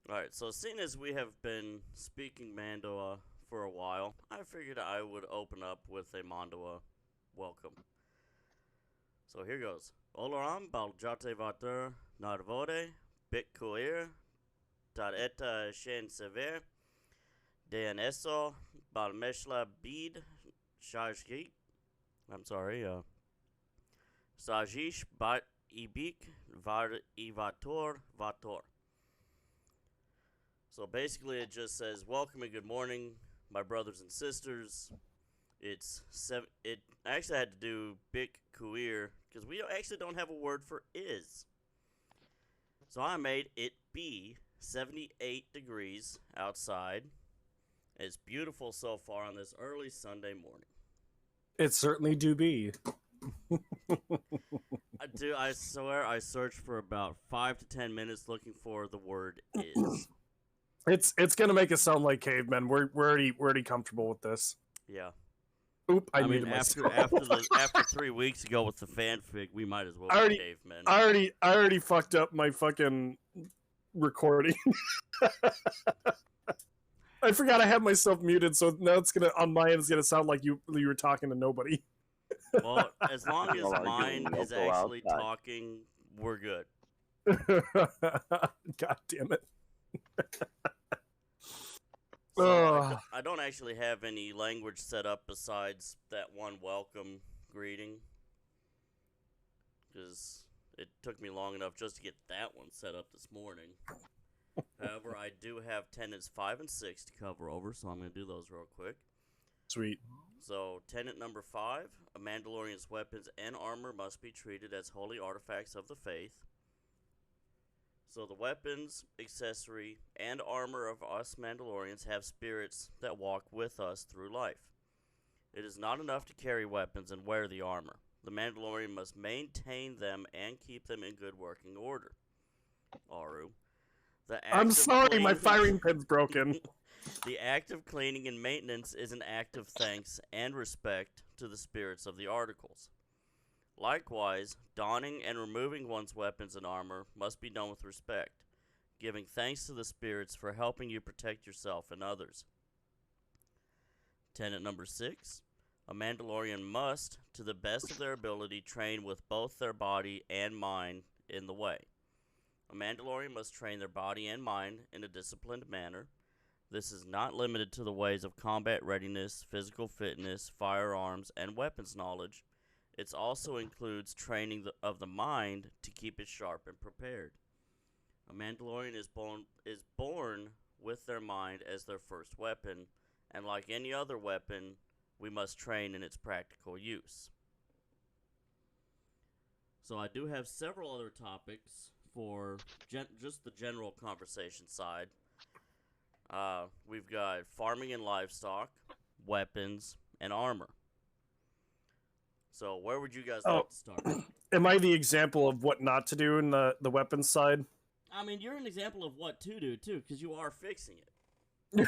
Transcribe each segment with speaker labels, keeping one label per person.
Speaker 1: Alright, so seeing as we have been speaking Mando'a for a while, I figured I would open up with a Mando'a welcome. So here goes. Oloram baljate vater narvore, bit kuir, dar eta shen sever, DNSO balmeshla bid, shajit. I'm sorry, Sajish bat ibik var ivator vator. So basically, it just says, "Welcome and good morning, my brothers and sisters." It's seven. It I actually had to do big kuir because we actually don't have a word for is. So I made it be 78 degrees outside. It's beautiful so far on this early Sunday morning.
Speaker 2: It certainly do be.
Speaker 1: I swear I searched for about 5 to 10 minutes looking for the word is.
Speaker 2: It's gonna make us sound like cavemen. We're already comfortable with this.
Speaker 1: Yeah.
Speaker 2: Oop, I
Speaker 1: I mean,
Speaker 2: muted
Speaker 1: after
Speaker 2: myself.
Speaker 1: after 3 weeks ago with the fanfic, we might as well
Speaker 2: I
Speaker 1: be
Speaker 2: already,
Speaker 1: cavemen.
Speaker 2: I already fucked up my fucking recording. I forgot I had myself muted, so now it's gonna on my end. It's gonna sound like you were talking to nobody.
Speaker 1: Well, as long as
Speaker 3: Well, are you
Speaker 1: mine
Speaker 3: going
Speaker 1: is
Speaker 3: local
Speaker 1: actually
Speaker 3: outside?
Speaker 1: talking, we're good.
Speaker 2: God damn it!
Speaker 1: So
Speaker 2: Ugh.
Speaker 1: I don't actually have any language set up besides that one welcome greeting, because it took me long enough just to get that one set up this morning. However, I do have tenets 5 and 6 to cover over, so I'm going to do those real quick.
Speaker 2: Sweet.
Speaker 1: So, tenet number 5, a Mandalorian's weapons and armor must be treated as holy artifacts of the faith. So, the weapons, accessory, and armor of us Mandalorians have spirits that walk with us through life. It is not enough to carry weapons and wear the armor. The Mandalorian must maintain them and keep them in good working order. Aru.
Speaker 2: I'm sorry, my firing pin's broken.
Speaker 1: The act of cleaning and maintenance is an act of thanks and respect to the spirits of the articles. Likewise, donning and removing one's weapons and armor must be done with respect, giving thanks to the spirits for helping you protect yourself and others. Tenet number 6. A Mandalorian must, to the best of their ability, train with both their body and mind in the way. A Mandalorian must train their body and mind in a disciplined manner. This is not limited to the ways of combat readiness, physical fitness, firearms, and weapons knowledge. It also includes training of the mind to keep it sharp and prepared. A Mandalorian is born with their mind as their first weapon, and like any other weapon, we must train in its practical use. So I do have several other topics for just the general conversation side. We've got farming and livestock, weapons, and armor. So where would you guys like to start?
Speaker 2: Am I the example of what not to do in the weapons side?
Speaker 1: I mean, you're an example of what to do, too, because you are fixing it.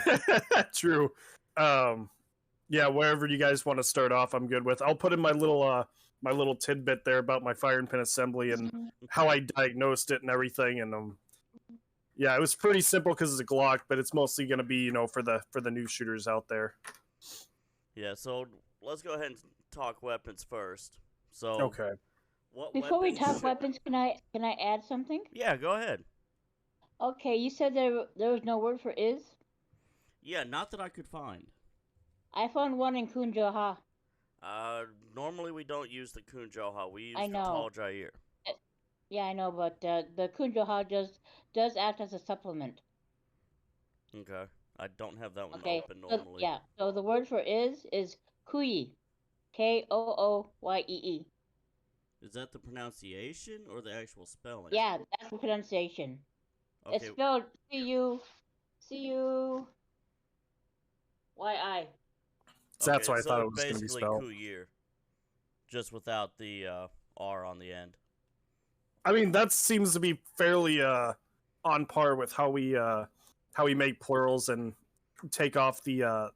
Speaker 2: True. Yeah, wherever you guys want to start off, I'm good with. I'll put in my little tidbit there about my firing pin assembly and how I diagnosed it and everything. And yeah, it was pretty simple because it's a Glock, but it's mostly going to be for the new shooters out there.
Speaker 1: Yeah, so let's go ahead and talk weapons first. So
Speaker 2: Okay.
Speaker 4: Before we talk weapons, can I add something?
Speaker 1: Yeah, go ahead.
Speaker 4: Okay, you said there was no word for is?
Speaker 1: Yeah, not that I could find.
Speaker 4: I found one in Kunjoha.
Speaker 1: Normally we don't use the Kunjoha. We use
Speaker 4: I
Speaker 1: the
Speaker 4: know.
Speaker 1: Tal Jair.
Speaker 4: Yeah, I know, but the Kunjoha does act as a supplement.
Speaker 1: Okay. I don't have that one
Speaker 4: Okay.
Speaker 1: open normally.
Speaker 4: So the word for is Kooyee. Kooyee.
Speaker 1: Is that the pronunciation or the actual spelling?
Speaker 4: Yeah, that's the pronunciation.
Speaker 1: Okay.
Speaker 4: It's spelled C-U-Y-I.
Speaker 2: So that's why I thought it was going to be
Speaker 1: basically
Speaker 2: spelled.
Speaker 1: Kuyir, just without the R on the end.
Speaker 2: I mean, that seems to be fairly on par with how we make plurals and take off the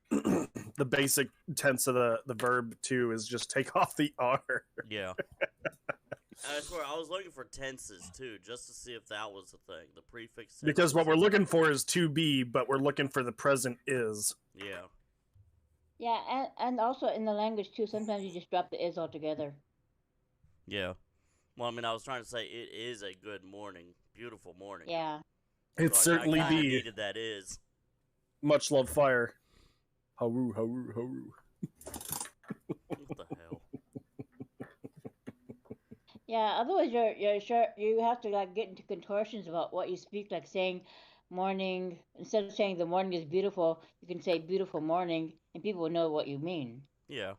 Speaker 2: the basic tense of the verb too, is just take off the R.
Speaker 1: Yeah. I swear, I was looking for tenses too, just to see if that was the thing. The prefix tenses.
Speaker 2: Because what we're looking for is to be, but we're looking for the present is.
Speaker 1: Yeah.
Speaker 4: Yeah, and also in the language too, sometimes you just drop the is altogether.
Speaker 1: Yeah. Well, I mean, I was trying to say it is a good morning, beautiful morning.
Speaker 4: Yeah.
Speaker 2: It
Speaker 1: So
Speaker 2: certainly
Speaker 1: I kinda
Speaker 2: be.
Speaker 1: needed that is.
Speaker 2: Much love fire. Haru, haru, haru.
Speaker 1: What the hell?
Speaker 4: Yeah, otherwise you're sure you have to like get into contortions about what you speak, like saying morning instead of saying the morning is beautiful, you can say beautiful morning, and people will know what you mean.
Speaker 1: Yeah.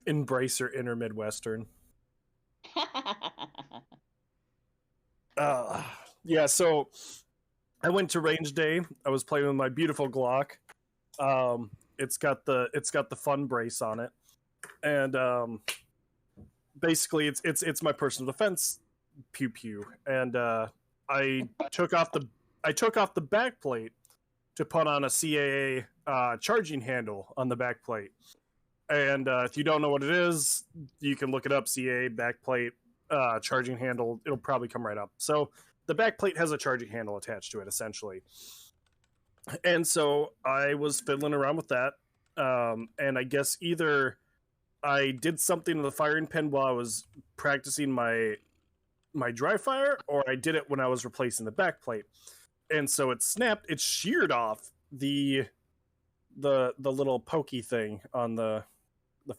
Speaker 2: Embrace your inner Midwestern. Yeah, so I went to range day. I was playing with my beautiful Glock. It's got the fun brace on it, and basically it's my personal defense pew pew, and I took off the back plate to put on a CAA charging handle on the back plate. And if you don't know what it is, you can look it up. CAA back plate charging handle. It'll probably come right up. So the back plate has a charging handle attached to it, essentially. And so I was fiddling around with that, and I guess either I did something to the firing pin while I was practicing my dry fire, or I did it when I was replacing the back plate. And so it snapped. It sheared off the little pokey thing on the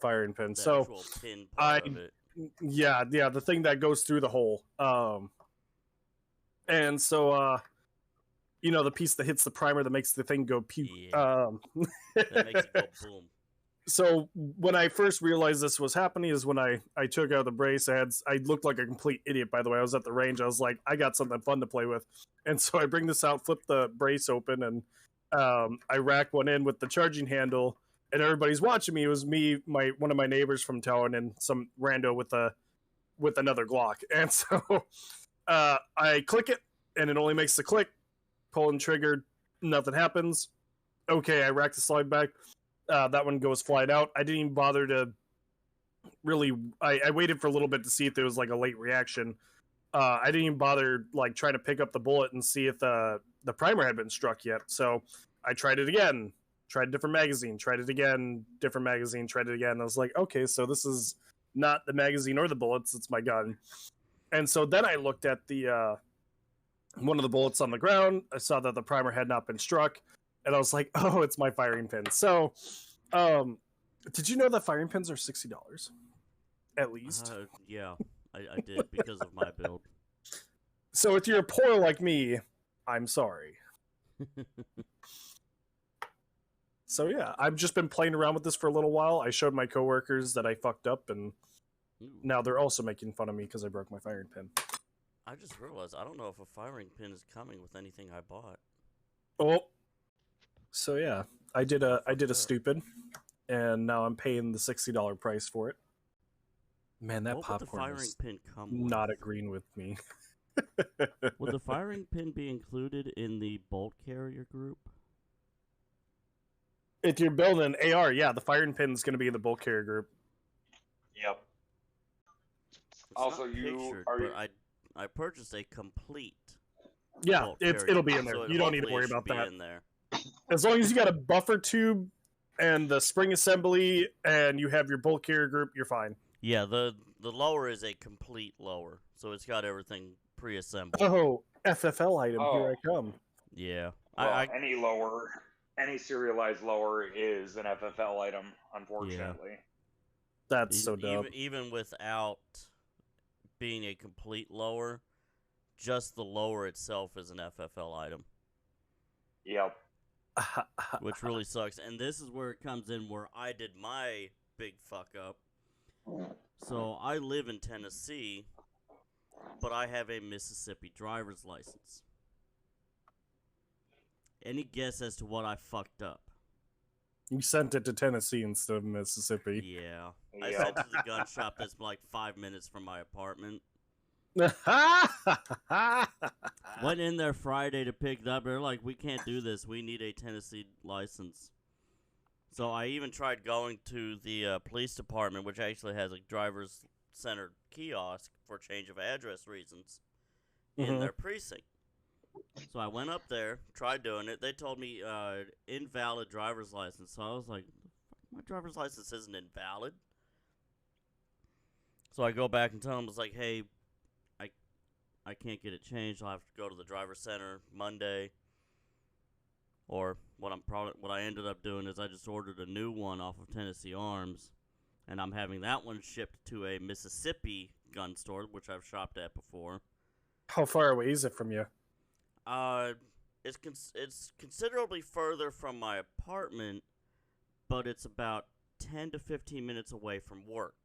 Speaker 2: firing pin.
Speaker 1: The
Speaker 2: so
Speaker 1: actual pin part of it.
Speaker 2: yeah, the thing that goes through the hole. And so the piece that hits the primer that makes the thing go pew.
Speaker 1: Yeah. That makes it go boom.
Speaker 2: So when I first realized this was happening is when I took out the brace. I looked like a complete idiot, by the way. I was at the range. I was like, I got something fun to play with. And so I bring this out, flip the brace open, and I rack one in with the charging handle, and everybody's watching me. It was me, one of my neighbors from town, and some rando with another Glock. And so I click it, and it only makes the click. Pulling trigger, nothing happens. Okay, I rack the slide back. That one goes flying out. I didn't even bother to really. I waited for a little bit to see if there was like a late reaction. I didn't even bother like trying to pick up the bullet and see if the primer had been struck yet. So I tried it again. Tried a different magazine. Tried it again. Different magazine. Tried it again. I was like, okay, so this is not the magazine or the bullets. It's my gun. And so then I looked at the one of the bullets on the ground. I saw that the primer had not been struck. And I was like, oh, it's my firing pin. So, did you know that firing pins are $60 at least?
Speaker 1: Yeah, I did because of my build.
Speaker 2: So if you're poor like me, I'm sorry. So yeah, I've just been playing around with this for a little while. I showed my coworkers that I fucked up, and now they're also making fun of me because I broke my firing pin.
Speaker 1: I just realized I don't know if a firing pin is coming with anything I bought.
Speaker 2: Oh. So yeah, I did a stupid, and now I'm paying the $60 price for it. Man, that
Speaker 1: what would the
Speaker 2: popcorn
Speaker 1: firing
Speaker 2: is
Speaker 1: pin come with?
Speaker 2: not agreeing with me.
Speaker 1: Would the firing pin be included in the bolt carrier group?
Speaker 2: If you're building an AR, yeah, the firing pin is going to be in the bolt carrier group.
Speaker 3: Yep.
Speaker 1: It's
Speaker 3: Also,
Speaker 1: not pictured, but I purchased a complete.
Speaker 2: Yeah,
Speaker 1: bolt carrier,
Speaker 2: it'll be in there.
Speaker 1: so
Speaker 2: You don't need to
Speaker 1: hopefully
Speaker 2: worry
Speaker 1: it should
Speaker 2: about
Speaker 1: be
Speaker 2: that.
Speaker 1: In there.
Speaker 2: As long as you got a buffer tube and the spring assembly, and you have your bolt carrier group, you're fine.
Speaker 1: Yeah, the lower is a complete lower, so it's got everything pre-assembled.
Speaker 2: Oh, FFL item, here I come.
Speaker 1: Yeah,
Speaker 3: Well, any serialized lower is an FFL item, unfortunately.
Speaker 2: That's so dumb.
Speaker 1: Even without being a complete lower, just the lower itself is an FFL item.
Speaker 3: Yep.
Speaker 1: Which really sucks. And this is where it comes in where I did my big fuck up. So I live in Tennessee, but I have a Mississippi driver's license. Any guess as to what I fucked up?
Speaker 2: You sent it to Tennessee instead of Mississippi.
Speaker 1: Yeah. I sent it to the gun shop that's like 5 minutes from my apartment. Went in there Friday to pick it up. They're like, we can't do this. We need a Tennessee license. So I even tried going to the police department, which actually has a driver's center kiosk for change of address reasons in
Speaker 2: Mhm.
Speaker 1: their precinct. So I went up there, tried doing it. They told me invalid driver's license. So I was like, my driver's license isn't invalid. So I go back and tell them, I was like, hey, I can't get it changed. I'll have to go to the driver center Monday. Or what I ended up doing is I just ordered a new one off of Tennessee Arms, and I'm having that one shipped to a Mississippi gun store, which I've shopped at before.
Speaker 2: How far away is it from you?
Speaker 1: It's considerably further from my apartment, but it's about 10 to 15 minutes away from work.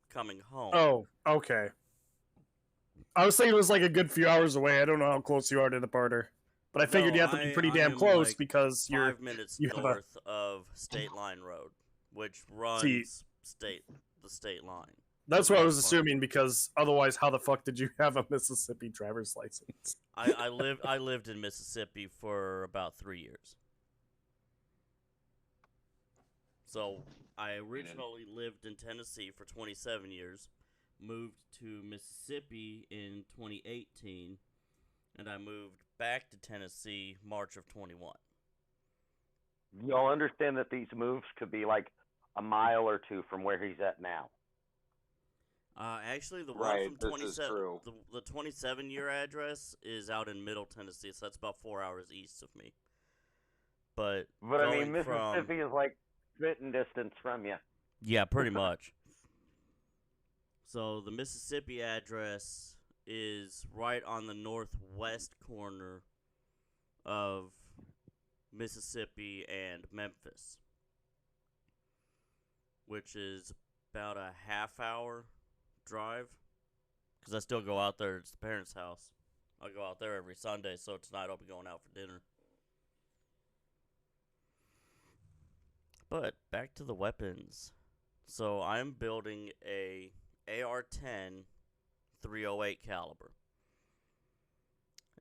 Speaker 1: Coming home.
Speaker 2: Oh, okay. I was thinking it was like a good few hours away. I don't know how close you are to the border, but I figured you have to be pretty damn
Speaker 1: am
Speaker 2: close
Speaker 1: like
Speaker 2: because you're
Speaker 1: 5 minutes
Speaker 2: you have
Speaker 1: north of State Line Road, which runs the state line.
Speaker 2: That's what I was assuming, because otherwise, how the fuck did you have a Mississippi driver's license?
Speaker 1: I lived in Mississippi for about 3 years. So I originally lived in Tennessee for 27 years, moved to Mississippi in 2018, and I moved back to Tennessee March of 21.
Speaker 5: You'll understand that these moves could be like a mile or two from where he's at now.
Speaker 1: Actually, the
Speaker 3: Right,
Speaker 1: one from
Speaker 3: this is
Speaker 1: 27,
Speaker 3: true.
Speaker 1: the 27-year address is out in Middle Tennessee, so that's about 4 hours east of me. But
Speaker 5: I mean,
Speaker 1: going
Speaker 5: Mississippi is like spitting distance from you.
Speaker 1: Yeah, pretty much. So the Mississippi address is right on the northwest corner of Mississippi and Memphis, which is about a half-hour drive. Because I still go out there. It's the parents' house. I go out there every Sunday, so tonight I'll be going out for dinner. But back to the weapons. So I'm building a AR-10 .308 caliber.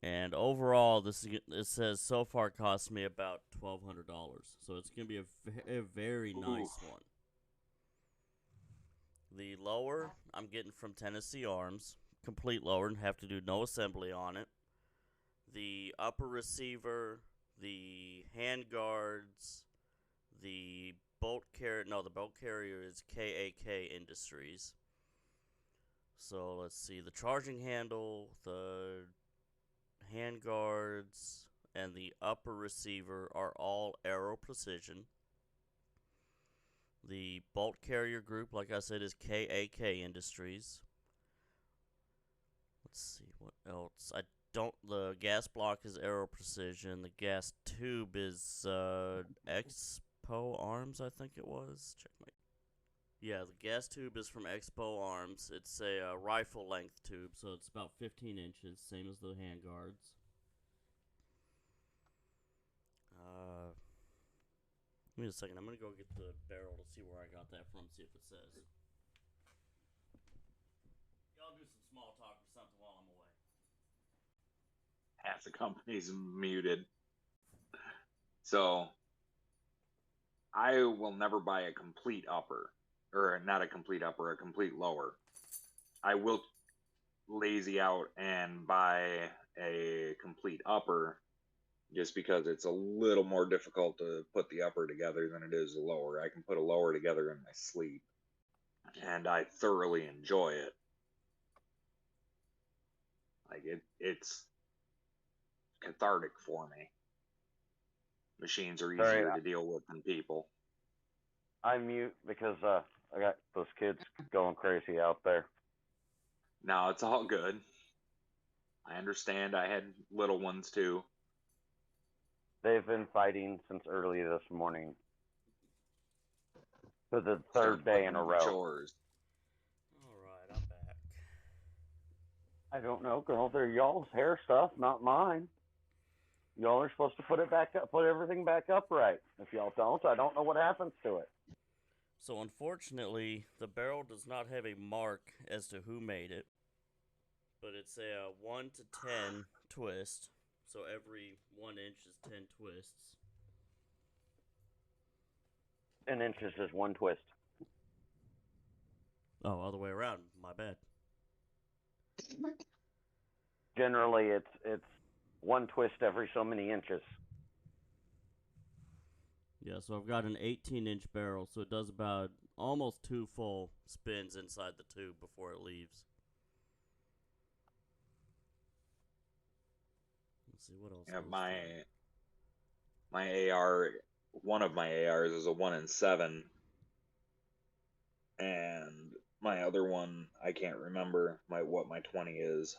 Speaker 1: And overall, it says so far cost me about $1,200. So it's going to be a very nice one. The lower I'm getting from Tennessee Arms, complete lower, and have to do no assembly on it. The upper receiver, the hand guards, the bolt carrier is KAK Industries. So let's see, the charging handle, the hand guards, and the upper receiver are all Aero Precision. The bolt carrier group, like I said, is KAK Industries. Let's see, what else? The gas block is Aero Precision. The gas tube is Expo Arms, I think it was. Yeah, the gas tube is from Expo Arms. It's a rifle length tube, so it's about 15 inches, same as the hand guards. Give me a second. I'm going to go get the barrel to see where I got that from, see if it says. Y'all do some small talk or something while I'm away.
Speaker 3: Half the company's muted. So I will never buy a complete upper. Or not a complete upper, a complete lower. I will lazy out and buy a complete upper just because it's a little more difficult to put the upper together than it is the lower. I can put a lower together in my sleep, and I thoroughly enjoy it. Like it's cathartic for me. Machines are easier to deal with than people.
Speaker 5: I mute because I got those kids going crazy out there.
Speaker 3: No, it's all good. I understand. I had little ones too.
Speaker 5: They've been fighting since early this morning. For the third day in a row.
Speaker 3: Chores.
Speaker 1: Alright, I'm back.
Speaker 5: I don't know, girl. They're y'all's hair stuff, not mine. Y'all are supposed to put it back up, put everything back upright. If y'all don't, I don't know what happens to it.
Speaker 1: So unfortunately, the barrel does not have a mark as to who made it, but it's a 1 to 10 twist. So every 1 inch is 10 twists.
Speaker 5: An inch is just one twist.
Speaker 1: Oh, other way around. My bad.
Speaker 5: Generally, it's one twist every so many inches.
Speaker 1: Yeah, so I've got an 18-inch barrel, so it does about almost 2 full spins inside the tube before it leaves. Let's see what else.
Speaker 3: Yeah,
Speaker 1: goes
Speaker 3: my AR, one of my ARs is a 1-in-7, and my other one I can't remember what my 20 is.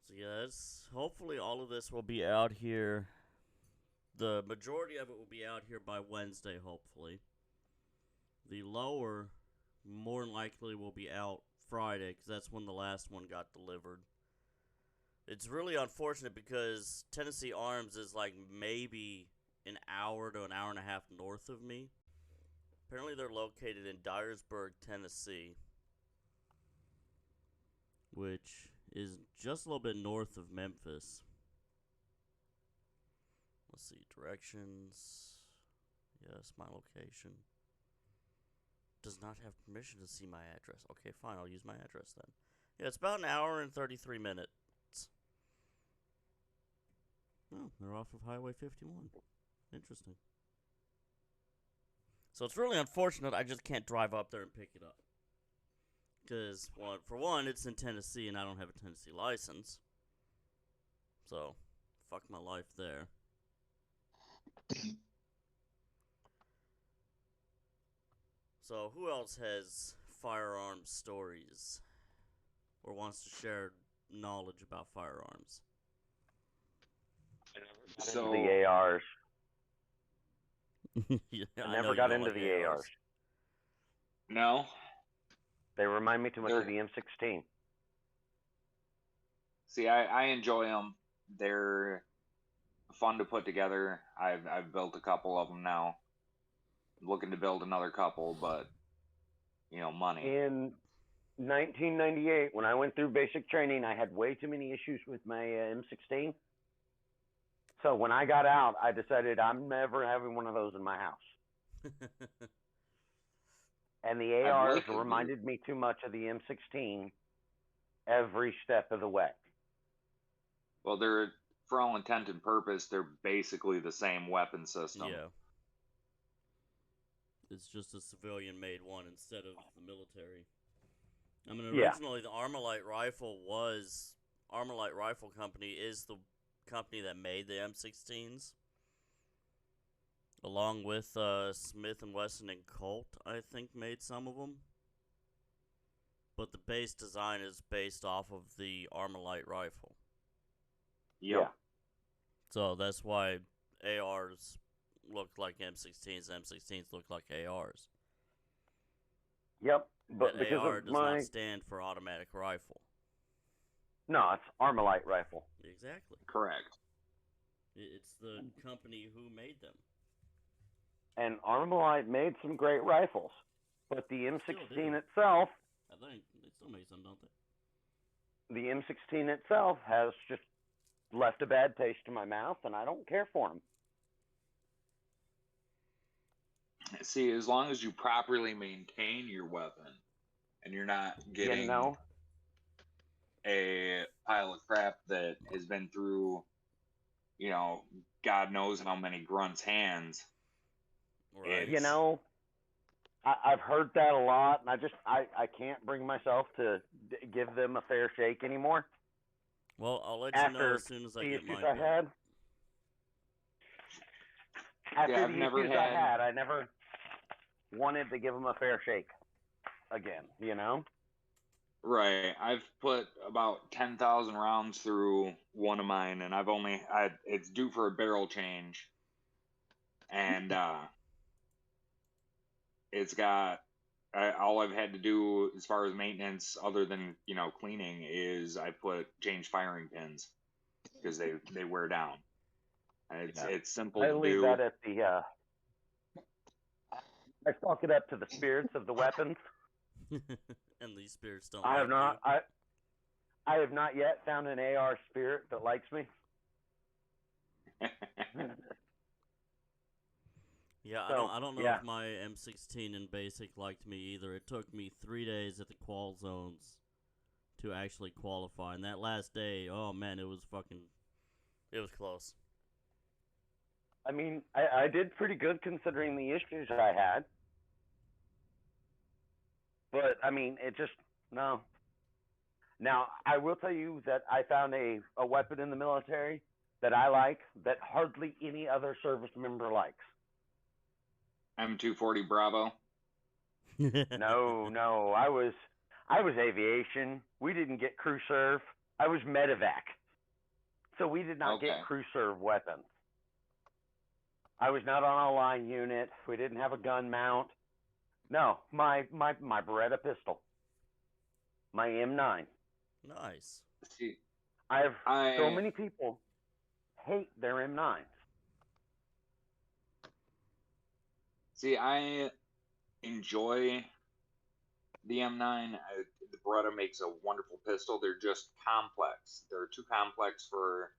Speaker 1: So yes, hopefully all of this will be out here. The majority of it will be out here by Wednesday, hopefully. The lower, more than likely, will be out Friday, because that's when the last one got delivered. It's really unfortunate because Tennessee Arms is like maybe an hour to an hour and a half north of me. Apparently they're located in Dyersburg, Tennessee, which is just a little bit north of Memphis. Let's see, directions. Yes, my location. Does not have permission to see my address. Okay, fine, I'll use my address then. Yeah, it's about an hour and 33 minutes. Oh, they're off of Highway 51. Interesting. So it's really unfortunate I just can't drive up there and pick it up. Because, well, for one, it's in Tennessee and I don't have a Tennessee license. So, fuck my life there. So, who else has firearms stories? Or wants to share knowledge about firearms?
Speaker 3: So
Speaker 5: The ARs.
Speaker 1: Yeah,
Speaker 5: I
Speaker 1: know
Speaker 5: never
Speaker 1: you
Speaker 5: got
Speaker 1: don't
Speaker 5: into
Speaker 1: like
Speaker 5: the ARs.
Speaker 3: no,
Speaker 5: They remind me too much
Speaker 3: They're-
Speaker 5: of the M16.
Speaker 3: see, I enjoy them. They're fun to put together. I've built a couple of them now. I'm looking to build another couple, but money.
Speaker 5: In 1998, when I went through basic training, I had way too many issues with my M16. So when I got out, I decided I'm never having one of those in my house. And the
Speaker 3: I'd
Speaker 5: ARs
Speaker 3: like to
Speaker 5: reminded me too much of the M16 every step of the way.
Speaker 3: Well, they're, for all intent and purpose, they're basically the same weapon system.
Speaker 1: Yeah. It's just a civilian-made one instead of the military. I mean, originally the Armalite Rifle Company is the company that made the M16s, along with Smith and Wesson and Colt. I think made some of them, but the base design is based off of the Armalite rifle.
Speaker 3: Yep.
Speaker 5: Yeah.
Speaker 1: So that's why ARs look like M16s, M16s look like ARs.
Speaker 5: Yep. But
Speaker 1: But
Speaker 5: because
Speaker 1: AR
Speaker 5: of
Speaker 1: does
Speaker 5: my...
Speaker 1: not stand for automatic rifle.
Speaker 5: No, it's Armalite rifle.
Speaker 1: Exactly.
Speaker 3: Correct.
Speaker 1: It's the company who made them.
Speaker 5: And Armalite made some great rifles. But the
Speaker 1: Still
Speaker 5: M16
Speaker 1: do.
Speaker 5: itself,
Speaker 1: I think they still make some, don't they?
Speaker 5: the M16 itself has just left a bad taste in my mouth, and I don't care for them.
Speaker 3: See, as long as you properly maintain your weapon and you're not getting
Speaker 5: You know?
Speaker 3: a pile of crap that has been through, God knows how many grunts' hands.
Speaker 1: Right.
Speaker 5: You know, I've heard that a lot, and I can't bring myself to give them a fair shake anymore.
Speaker 1: Well, I'll let you know
Speaker 5: After
Speaker 1: as soon as I
Speaker 5: the
Speaker 1: get
Speaker 5: issues
Speaker 1: mine
Speaker 5: I
Speaker 1: built.
Speaker 5: had. After
Speaker 3: Yeah, I've
Speaker 5: the
Speaker 3: never
Speaker 5: issues I had, I never wanted to give them a fair shake again, you know?
Speaker 3: Right. I've put about 10,000 rounds through one of mine, and it's due for a barrel change. And it's got, all I've had to do as far as maintenance, other than, cleaning, is I change firing pins because they wear down. And it's simple
Speaker 5: I
Speaker 3: to
Speaker 5: leave
Speaker 3: do.
Speaker 5: that at the, I chalk it up to the spirits of the weapons.
Speaker 1: And these spirits don't
Speaker 5: I
Speaker 1: like
Speaker 5: have not,
Speaker 1: you.
Speaker 5: I have not yet found an AR spirit that likes me.
Speaker 1: Yeah,
Speaker 5: So,
Speaker 1: I don't know
Speaker 5: yeah.
Speaker 1: if my M16 in basic liked me either. It took me 3 days at the qual zones to actually qualify, and that last day, oh man, it was close.
Speaker 5: I mean, I did pretty good considering the issues I had. But, I mean, it just, no. Now, I will tell you that I found a weapon in the military that I like that hardly any other service member likes.
Speaker 3: M240 Bravo.
Speaker 5: No, I was aviation. We didn't get crew serve. I was medevac. So we did not get crew serve weapons. I was not on a line unit. We didn't have a gun mount. No, my Beretta pistol. My M9.
Speaker 1: Nice.
Speaker 3: See,
Speaker 5: so many people hate their M9s.
Speaker 3: See, I enjoy the M9. The Beretta makes a wonderful pistol. They're just complex. They're too complex for.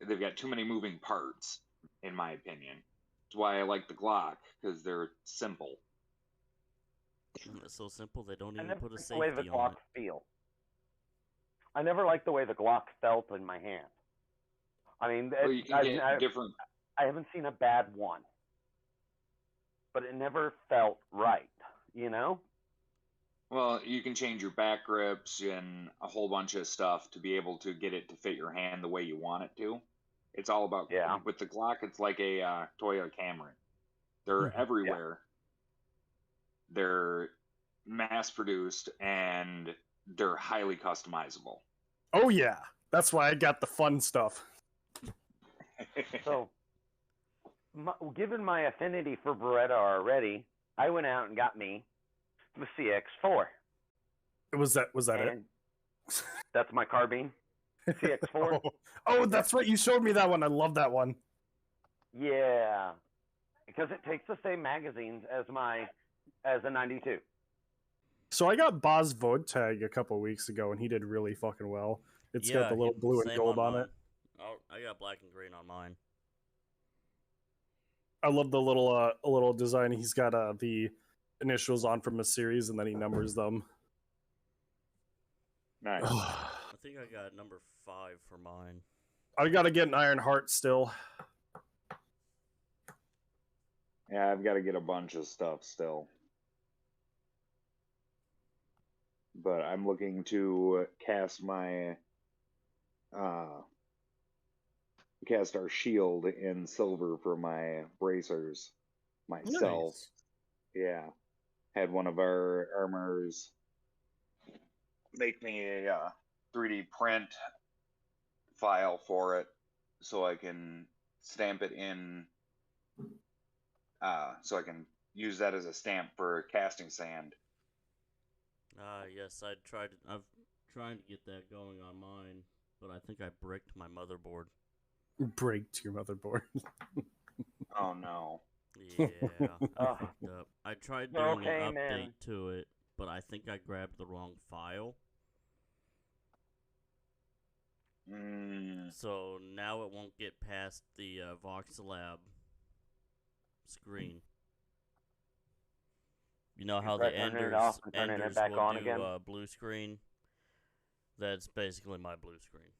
Speaker 3: They've got too many moving parts, in my opinion. That's why I like the Glock, because they're simple.
Speaker 1: It's so simple they don't
Speaker 5: I
Speaker 1: even
Speaker 5: never
Speaker 1: put a
Speaker 5: liked the way the
Speaker 1: safety on
Speaker 5: Glock
Speaker 1: it.
Speaker 5: feel. I never liked the way the Glock felt in my hand. I mean,
Speaker 3: Well, you can get different.
Speaker 5: I haven't seen a bad one, but it never felt right. You know?
Speaker 3: Well, you can change your back grips and a whole bunch of stuff to be able to get it to fit your hand the way you want it to. It's all about, with the Glock, it's like a Toyota Camry. They're everywhere. They're mass produced and they're highly customizable.
Speaker 2: Oh yeah, that's why I got the fun stuff.
Speaker 5: So, given my affinity for Beretta already, I went out and got me the CX4.
Speaker 2: Was that it?
Speaker 5: That's my carbine. CX4.
Speaker 2: Oh, that's right. You showed me that one. I love that one.
Speaker 5: Yeah, because it takes the same magazines as a 92.
Speaker 2: So I got Boz Vodtag a couple weeks ago, and he did really fucking well. It's got the little blue and gold on it.
Speaker 1: Oh, I got black and green on mine.
Speaker 2: I love the little design. He's got the initials on from a series, and then he numbers them.
Speaker 3: Nice.
Speaker 1: I think I got number 5 for mine.
Speaker 2: I gotta get an Iron Heart still.
Speaker 3: Yeah, I've got to get a bunch of stuff still. But I'm looking to cast our shield in silver for my bracers myself.
Speaker 2: Nice.
Speaker 3: Yeah. Had one of our armors make me a 3D print file for it so I can stamp it in, so I can use that as a stamp for casting sand.
Speaker 1: Yes, I'm trying to get that going on mine, but I think I bricked my motherboard.
Speaker 2: Braked your motherboard.
Speaker 3: Oh no.
Speaker 1: Yeah. I tried doing an update to it, but I think I grabbed the wrong file. So now it won't get past the Voxlab screen. You know how the Enders will do blue screen? That's basically my blue screen.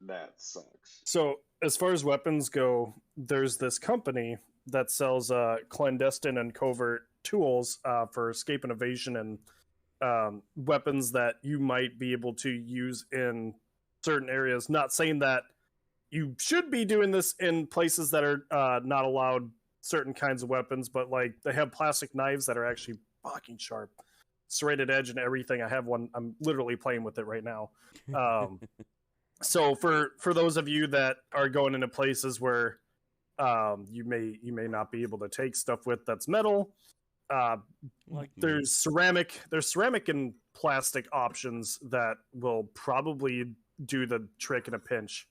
Speaker 3: That sucks.
Speaker 2: So as far as weapons go, there's this company that sells clandestine and covert tools for escape and evasion and weapons that you might be able to use in certain areas. Not saying that you should be doing this in places that are not allowed certain kinds of weapons, but like they have plastic knives that are actually fucking sharp, serrated edge and everything. I have one. I'm literally playing with it right now. So for those of you that are going into places where you may not be able to take stuff with that's metal, there's ceramic and plastic options that will probably do the trick in a pinch.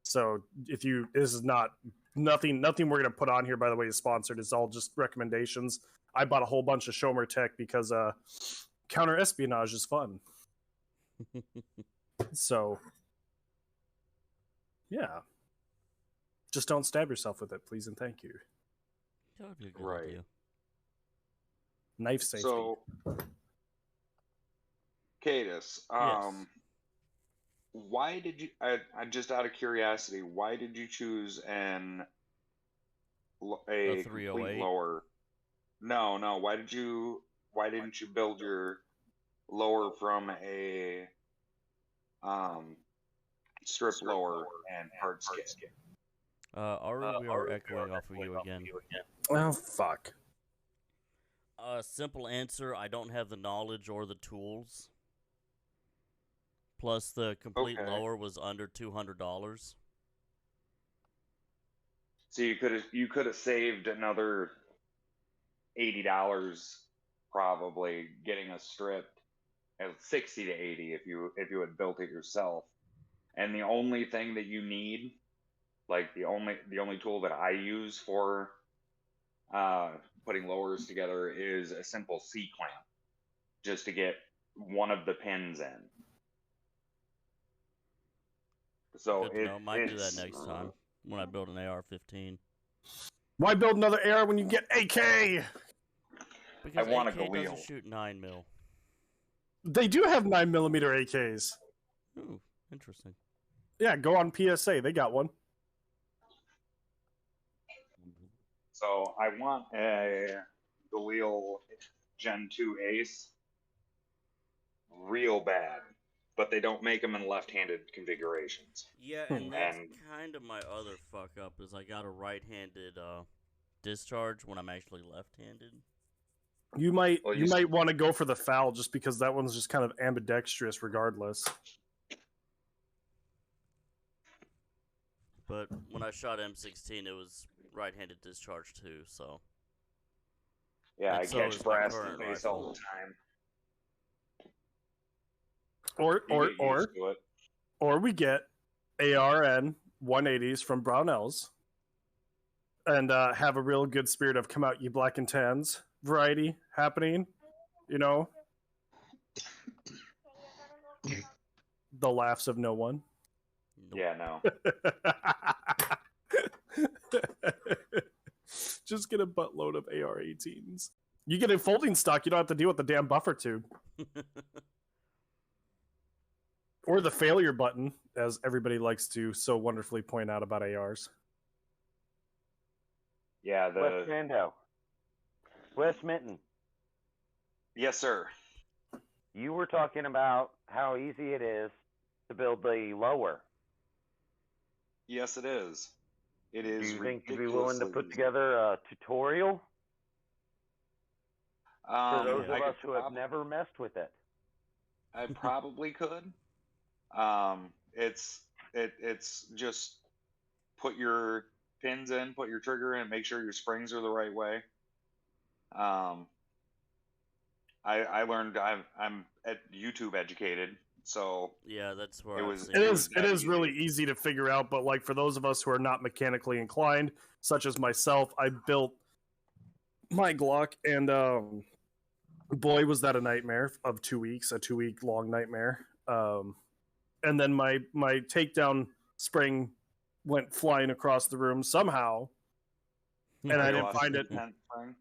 Speaker 2: So this is nothing we're going to put on here, by the way, is sponsored. It's all just recommendations. I bought a whole bunch of Shomer Tech because counter espionage is fun. So yeah, just don't stab yourself with it, please and thank you.
Speaker 1: That would be a good
Speaker 3: Right.
Speaker 1: idea.
Speaker 2: Knife safety.
Speaker 3: So, Cadus,
Speaker 1: Yes.
Speaker 3: why did you? I just out of curiosity, why did you choose a complete
Speaker 1: 308?
Speaker 3: lower? No, no. Why didn't you build your lower from a strip lower and hard skid?
Speaker 1: Ari, we are echoing off of you again.
Speaker 2: Oh, fuck.
Speaker 1: Simple answer, I don't have the knowledge or the tools. Plus, the complete
Speaker 3: Okay.
Speaker 1: lower was under $200.
Speaker 3: So you could have saved another $80 probably getting a strip at 60 to 80 if you had built it yourself. And the only thing that you need, like the only tool that I use for putting lowers together is a simple C clamp, just to get one of the pins in. So
Speaker 1: Good to know. Might do that
Speaker 3: it's
Speaker 1: next time when I build an AR-15.
Speaker 2: Why build another AR when you can get AK?
Speaker 1: Because
Speaker 3: want a
Speaker 1: AK
Speaker 3: Galil.
Speaker 1: doesn't shoot 9mm.
Speaker 2: They do have 9mm AKs.
Speaker 1: Ooh, interesting.
Speaker 2: Yeah, go on PSA. They got one.
Speaker 3: So I want a Galil Gen 2 Ace real bad, but they don't make them in left-handed configurations.
Speaker 1: Yeah, and that's
Speaker 3: And-
Speaker 1: kind of my other fuck up is I got a right-handed discharge when I'm actually left-handed.
Speaker 2: You might
Speaker 3: Well,
Speaker 2: you might want to go for the foul just because that one's just kind of ambidextrous regardless.
Speaker 1: But when I shot M16, it was right-handed discharge too, so...
Speaker 3: Yeah,
Speaker 1: And
Speaker 3: I
Speaker 1: so
Speaker 3: catch
Speaker 1: is my
Speaker 3: brass
Speaker 1: current
Speaker 3: and face
Speaker 1: rifle.
Speaker 3: all the time.
Speaker 2: Or
Speaker 3: You get used to it.
Speaker 2: or we get ARN 180s from Brownells and have a real good spirit of come out you black and tans variety happening, you know. The laughs of no one.
Speaker 1: Nope.
Speaker 3: Yeah, no.
Speaker 2: Just get a buttload of AR-18s. You get a folding stock, you don't have to deal with the damn buffer tube. Or the failure button, as everybody likes to so wonderfully point out about ARs.
Speaker 3: Yeah,
Speaker 5: Wes Mando. Wes Minton.
Speaker 3: Yes, sir.
Speaker 5: You were talking about how easy it is to build the lower.
Speaker 3: Yes, it is. It is.
Speaker 5: Do you think you'd be willing to
Speaker 3: ridiculously
Speaker 5: put
Speaker 3: easy.
Speaker 5: together a tutorial for those
Speaker 1: yeah.
Speaker 5: of
Speaker 3: I
Speaker 5: us
Speaker 3: could
Speaker 5: who have never messed with it?
Speaker 3: I probably could. It's just put your pins in, put your trigger in, make sure your springs are the right way. I learned I'm at YouTube educated, so
Speaker 1: Yeah, that's where
Speaker 3: It
Speaker 1: I've
Speaker 3: was-
Speaker 1: seen
Speaker 2: It
Speaker 3: It
Speaker 2: is
Speaker 3: that
Speaker 2: it is really
Speaker 3: easy.
Speaker 2: easy to figure out, but like for those of us who are not mechanically inclined, such as myself, I built my Glock and boy was that a nightmare of 2 weeks, a 2-week long nightmare. And then my takedown spring went flying across the room somehow, and I didn't
Speaker 3: lost
Speaker 2: find
Speaker 3: the
Speaker 2: it.
Speaker 3: 10th spring.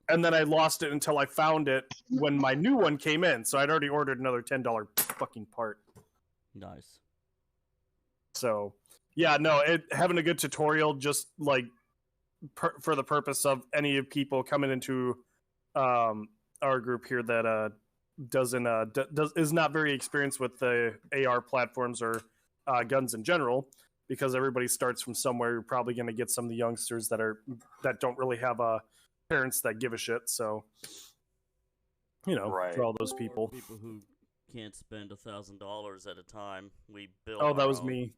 Speaker 2: And then I lost it until I found it when my new one came in. So I'd already ordered another $10 fucking part.
Speaker 1: Nice.
Speaker 2: So yeah, no, having a good tutorial just like for the purpose of any people coming into our group here that doesn't is not very experienced with the AR platforms or guns in general, because everybody starts from somewhere. You're probably going to get some of the youngsters that don't really have parents that give a shit. So you know,
Speaker 3: Right.
Speaker 2: for all those people.
Speaker 1: People who can't spend $1,000 at a time, we build.
Speaker 2: Oh, that
Speaker 1: our
Speaker 2: was
Speaker 1: own.
Speaker 2: me.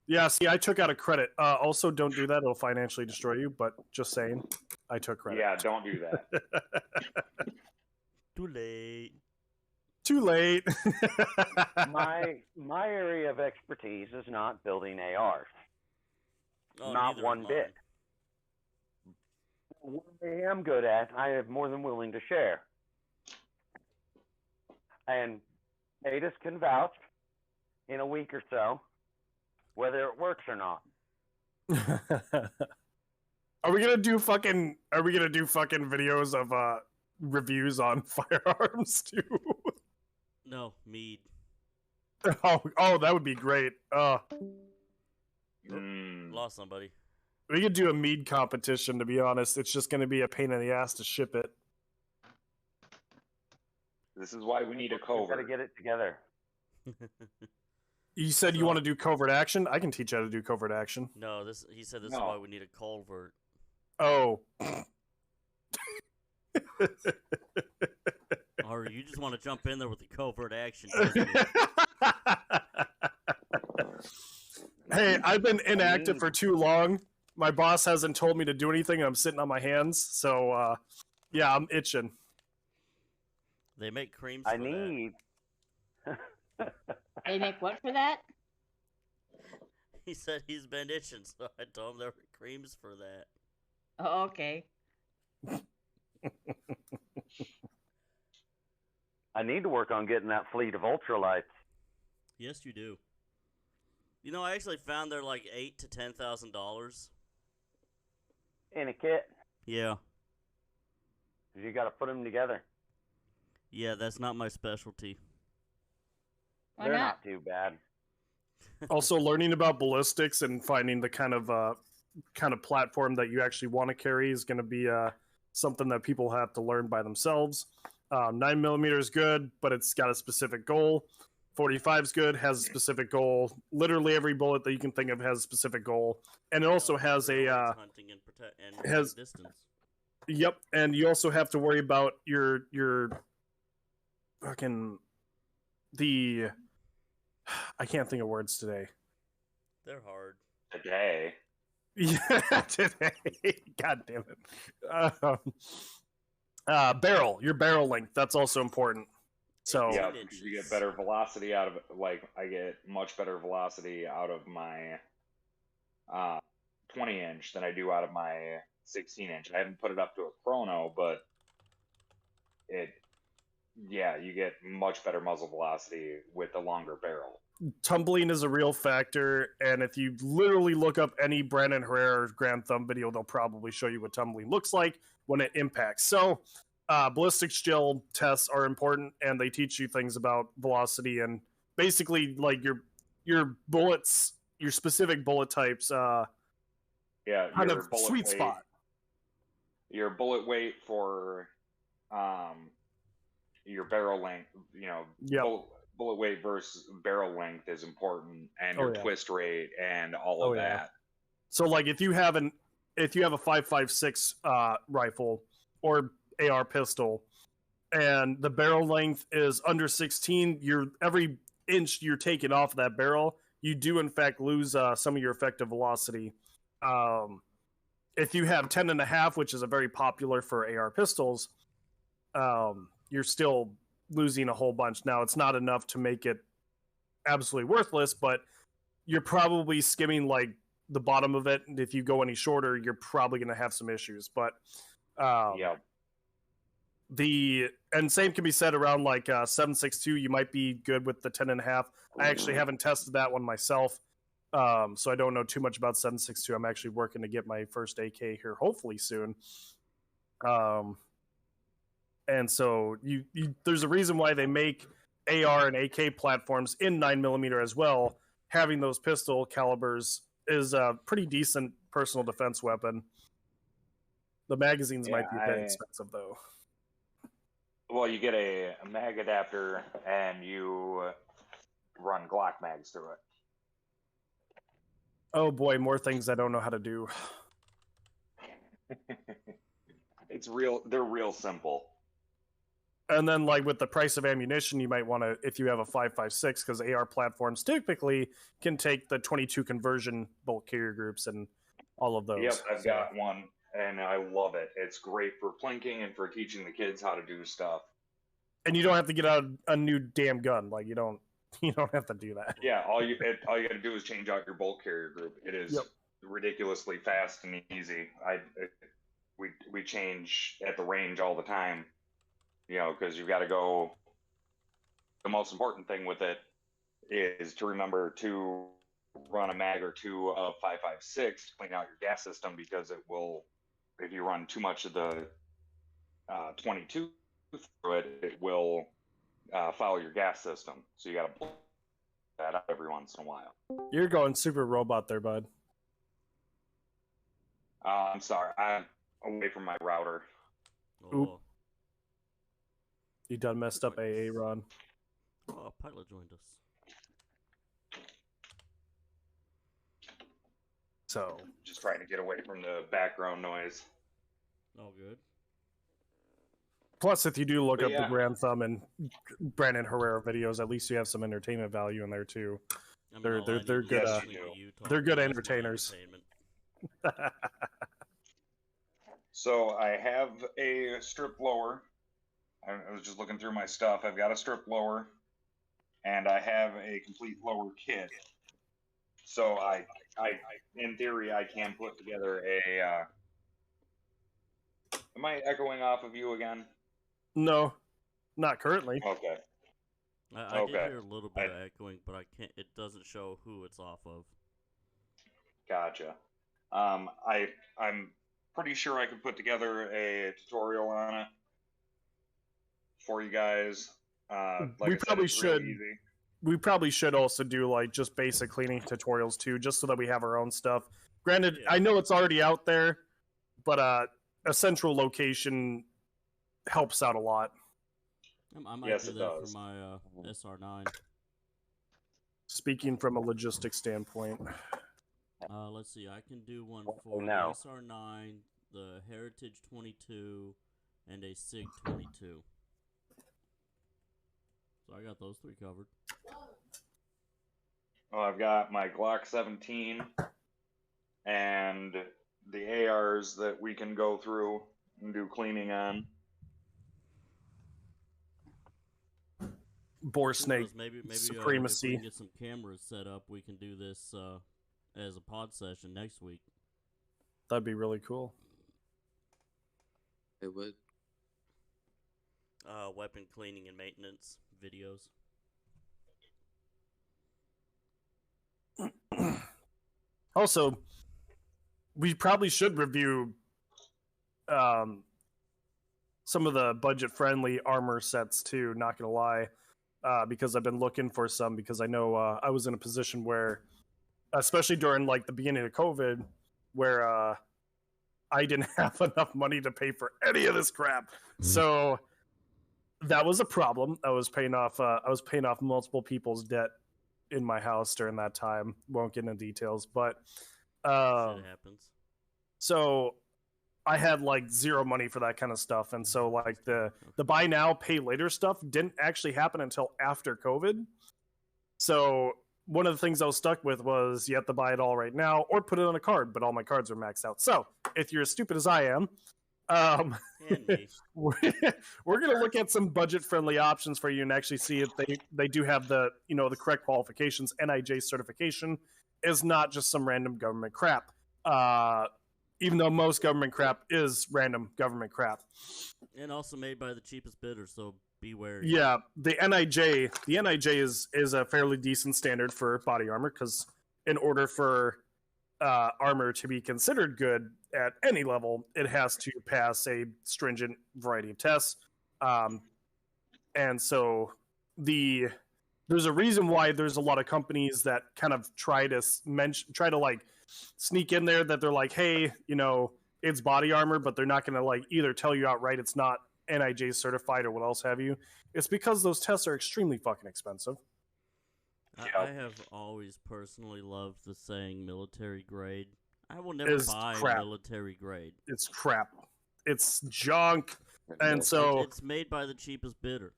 Speaker 2: Yeah, see, I took out a credit. Also, don't do that; it'll financially destroy you. But just saying, I took credit.
Speaker 3: Yeah, don't do that.
Speaker 1: Too late.
Speaker 2: Too late.
Speaker 5: My area of expertise is not building ARs.
Speaker 1: Oh,
Speaker 5: Not
Speaker 1: neither
Speaker 5: one
Speaker 1: is
Speaker 5: bit. What I am good at, I am more than willing to share. And Adis can vouch in a week or so whether it works or not.
Speaker 2: Are we gonna do fucking videos of reviews on firearms too?
Speaker 1: No, mead.
Speaker 2: Oh, that would be great.
Speaker 1: Lost somebody.
Speaker 2: We could do a mead competition. To be honest, it's just gonna be a pain in the ass to ship it.
Speaker 3: This is why we need a
Speaker 5: We gotta
Speaker 3: covert.
Speaker 5: get it together.
Speaker 2: You said you
Speaker 1: So-
Speaker 2: want to do covert action? I can teach you how to do covert action.
Speaker 1: No, he said this is
Speaker 3: No.
Speaker 1: why we need a culvert.
Speaker 2: Oh.
Speaker 1: Or you just want to jump in there with the covert action. doesn't you?
Speaker 2: Hey, I've been inactive for too long. My boss hasn't told me to do anything, and I'm sitting on my hands. So, yeah, I'm itching.
Speaker 1: They make creams
Speaker 5: I
Speaker 1: for that.
Speaker 5: need.
Speaker 4: They make what for that?
Speaker 1: He said he's been itching, so I told him there were creams for that.
Speaker 4: Oh, okay.
Speaker 5: I need to work on getting that fleet of ultralights.
Speaker 1: Yes, you do. You know, I actually found they're like $8,000 to $10,000.
Speaker 5: In a kit.
Speaker 1: Yeah,
Speaker 5: You got to put them together.
Speaker 1: yeah, that's not my specialty.
Speaker 4: Why
Speaker 5: They're
Speaker 4: not?
Speaker 5: not too bad.
Speaker 2: Also, learning about ballistics and finding the kind of platform that you actually want to carry is going to be something that people have to learn by themselves. 9mm is good, but it's got a specific goal. 45 is good, has a specific goal. Literally every bullet that you can think of has a specific goal, and it also has a
Speaker 1: hunting and protect and
Speaker 2: has-
Speaker 1: distance.
Speaker 2: Yep, and you also have to worry about your fucking the. I can't think of words today.
Speaker 1: They're hard.
Speaker 3: Today.
Speaker 2: Yeah, today. God damn it. Your barrel length. That's also important. So
Speaker 3: Yeah,
Speaker 1: 18
Speaker 3: because you
Speaker 1: inches.
Speaker 3: get better velocity out of it. Like, I get much better velocity out of my 20-inch than I do out of my 16-inch. I haven't put it up to a chrono, but you get much better muzzle velocity with a longer barrel.
Speaker 2: tumbling is a real factor, and if you literally look up any Brandon Herrera or Grand Thumb video, they'll probably show you what tumbling looks like when it impacts. So ballistics gel tests are important, and they teach you things about velocity and basically like your bullets, your specific bullet types,
Speaker 3: Yeah,
Speaker 2: kind
Speaker 3: your
Speaker 2: of
Speaker 3: bullet
Speaker 2: sweet
Speaker 3: weight,
Speaker 2: spot.
Speaker 3: Your bullet weight for your barrel length,
Speaker 2: Yep.
Speaker 3: bullet weight versus barrel length is important, and
Speaker 2: Oh,
Speaker 3: your
Speaker 2: yeah.
Speaker 3: twist rate and all
Speaker 2: Oh,
Speaker 3: of
Speaker 2: yeah.
Speaker 3: that.
Speaker 2: So like if you have a 5.56 rifle or AR pistol, and the barrel length is under 16, every inch you're taking off that barrel, you do in fact lose some of your effective velocity. If you have 10.5, which is a very popular for AR pistols, you're still losing a whole bunch. Now it's not enough to make it absolutely worthless, but you're probably skimming like the bottom of it, and if you go any shorter, you're probably going to have some issues. But
Speaker 3: Yeah,
Speaker 2: and same can be said around like 7.62. You might be good with the 10.5. I actually haven't tested that one myself, so I don't know too much about 7.62. I'm actually working to get my first AK here, hopefully soon. And so there's a reason why they make AR and AK platforms in 9mm as well. Having those pistol calibers is a pretty decent personal defense weapon. The magazines might be a bit expensive, though.
Speaker 3: well, you get a mag adapter and you run Glock mags through it.
Speaker 2: Oh boy, more things I don't know how to do.
Speaker 3: They're real simple.
Speaker 2: And then, like with the price of ammunition, you might want to, if you have a 5.56, because AR platforms typically can take the 22 conversion bulk carrier groups and all of those.
Speaker 3: Yep, I've got one, and I love it. It's great for plinking and for teaching the kids how to do stuff.
Speaker 2: And you don't have to get out a new damn gun. Like you don't have to do that.
Speaker 3: Yeah, all you got to do is change out your bulk carrier group. It is ridiculously fast and easy. We change at the range all the time. Because you've got to go. The most important thing with it is to remember to run a mag or two of 5.56 to clean out your gas system, because it will if you run too much of the 22 through it, it will foul your gas system. So you got to pull that out every once in a while.
Speaker 2: You're going super robot there, bud.
Speaker 3: I'm sorry, I'm away from my router.
Speaker 2: Oop.
Speaker 1: Oh,
Speaker 2: You done messed up AA, Ron.
Speaker 1: oh, Pilot joined us.
Speaker 2: So,
Speaker 3: Just trying to get away from the background noise.
Speaker 1: Oh, good.
Speaker 2: plus, if you do look
Speaker 3: But
Speaker 2: up
Speaker 3: yeah.
Speaker 2: the Grand Thumb and Brandon Herrera videos, at least you have some entertainment value in there too.
Speaker 1: I mean,
Speaker 2: They're-
Speaker 1: all
Speaker 2: they're-
Speaker 1: I need
Speaker 2: they're
Speaker 1: is
Speaker 2: good,
Speaker 1: listening to you talk.
Speaker 2: they're good
Speaker 1: That's my
Speaker 2: entertainers.
Speaker 1: entertainment.
Speaker 3: So I have a strip blower. I was just looking through my stuff. I've got a strip blower, and I have a complete blower kit. So I, in theory, I can put together a. Am I echoing off of you again?
Speaker 2: No, not currently.
Speaker 3: Okay.
Speaker 1: I did
Speaker 3: Okay.
Speaker 1: hear a little bit of echoing, but I can't. It doesn't show who it's off of.
Speaker 3: Gotcha. I'm pretty sure I could put together a tutorial on it for you guys. Like
Speaker 2: We
Speaker 3: I said,
Speaker 2: probably
Speaker 3: it's real
Speaker 2: should.
Speaker 3: easy.
Speaker 2: We probably should also do like just basic cleaning tutorials too, just so that we have our own stuff. Granted,
Speaker 1: Yeah.
Speaker 2: I know it's already out there, but a central location helps out a lot.
Speaker 1: I might
Speaker 3: Yes,
Speaker 1: do
Speaker 3: it
Speaker 1: that
Speaker 3: does.
Speaker 1: for my SR9.
Speaker 2: Speaking from a logistics standpoint,
Speaker 1: Let's see. I can do one
Speaker 5: Oh,
Speaker 1: for
Speaker 5: no.
Speaker 1: the SR9, the Heritage 22, and a SIG 22. So I got those three covered.
Speaker 3: Well, I've got my Glock 17 and the ARs that we can go through and do cleaning on.
Speaker 2: Boar
Speaker 1: Who
Speaker 2: snake
Speaker 1: knows, maybe if we
Speaker 2: supremacy.
Speaker 1: can get some cameras set up, we can do this as a pod session next week.
Speaker 2: That'd be really cool.
Speaker 6: It would.
Speaker 1: Weapon cleaning and maintenance videos.
Speaker 2: Also, we probably should review some of the budget-friendly armor sets too. Not gonna lie, because I've been looking for some because I know I was in a position where, especially during like the beginning of COVID, where I didn't have enough money to pay for any of this crap. So that was a problem. I was paying off multiple people's debt in my house during that time. Won't get into details, but
Speaker 1: Shit happens.
Speaker 2: so I had like zero money for that kind of stuff, and so like the buy now pay later stuff didn't actually happen until after COVID. So one of the things I was stuck with was you have to buy it all right now or put it on a card, but all my cards are maxed out. So if you're as stupid as I am,
Speaker 1: And me.
Speaker 2: we're gonna look at some budget friendly options for you and actually see if they do have the the correct qualifications. NIJ certification is not just some random government crap. Even though most government crap is random government crap.
Speaker 1: And also made by the cheapest bidder, so be wary.
Speaker 2: Yeah, the NIJ is a fairly decent standard for body armor because in order for armor to be considered good at any level, it has to pass a stringent variety of tests. And so there's a reason why there's a lot of companies that kind of try to like sneak in there that they're like, hey, it's body armor, but they're not going to like either tell you outright it's not NIJ certified or what else have you. It's because those tests are extremely fucking expensive.
Speaker 1: I have always personally loved the saying military grade. I will never
Speaker 2: Is
Speaker 1: buy
Speaker 2: crap.
Speaker 1: military grade.
Speaker 2: It's crap. It's junk. And so
Speaker 1: It's made by the cheapest bidder.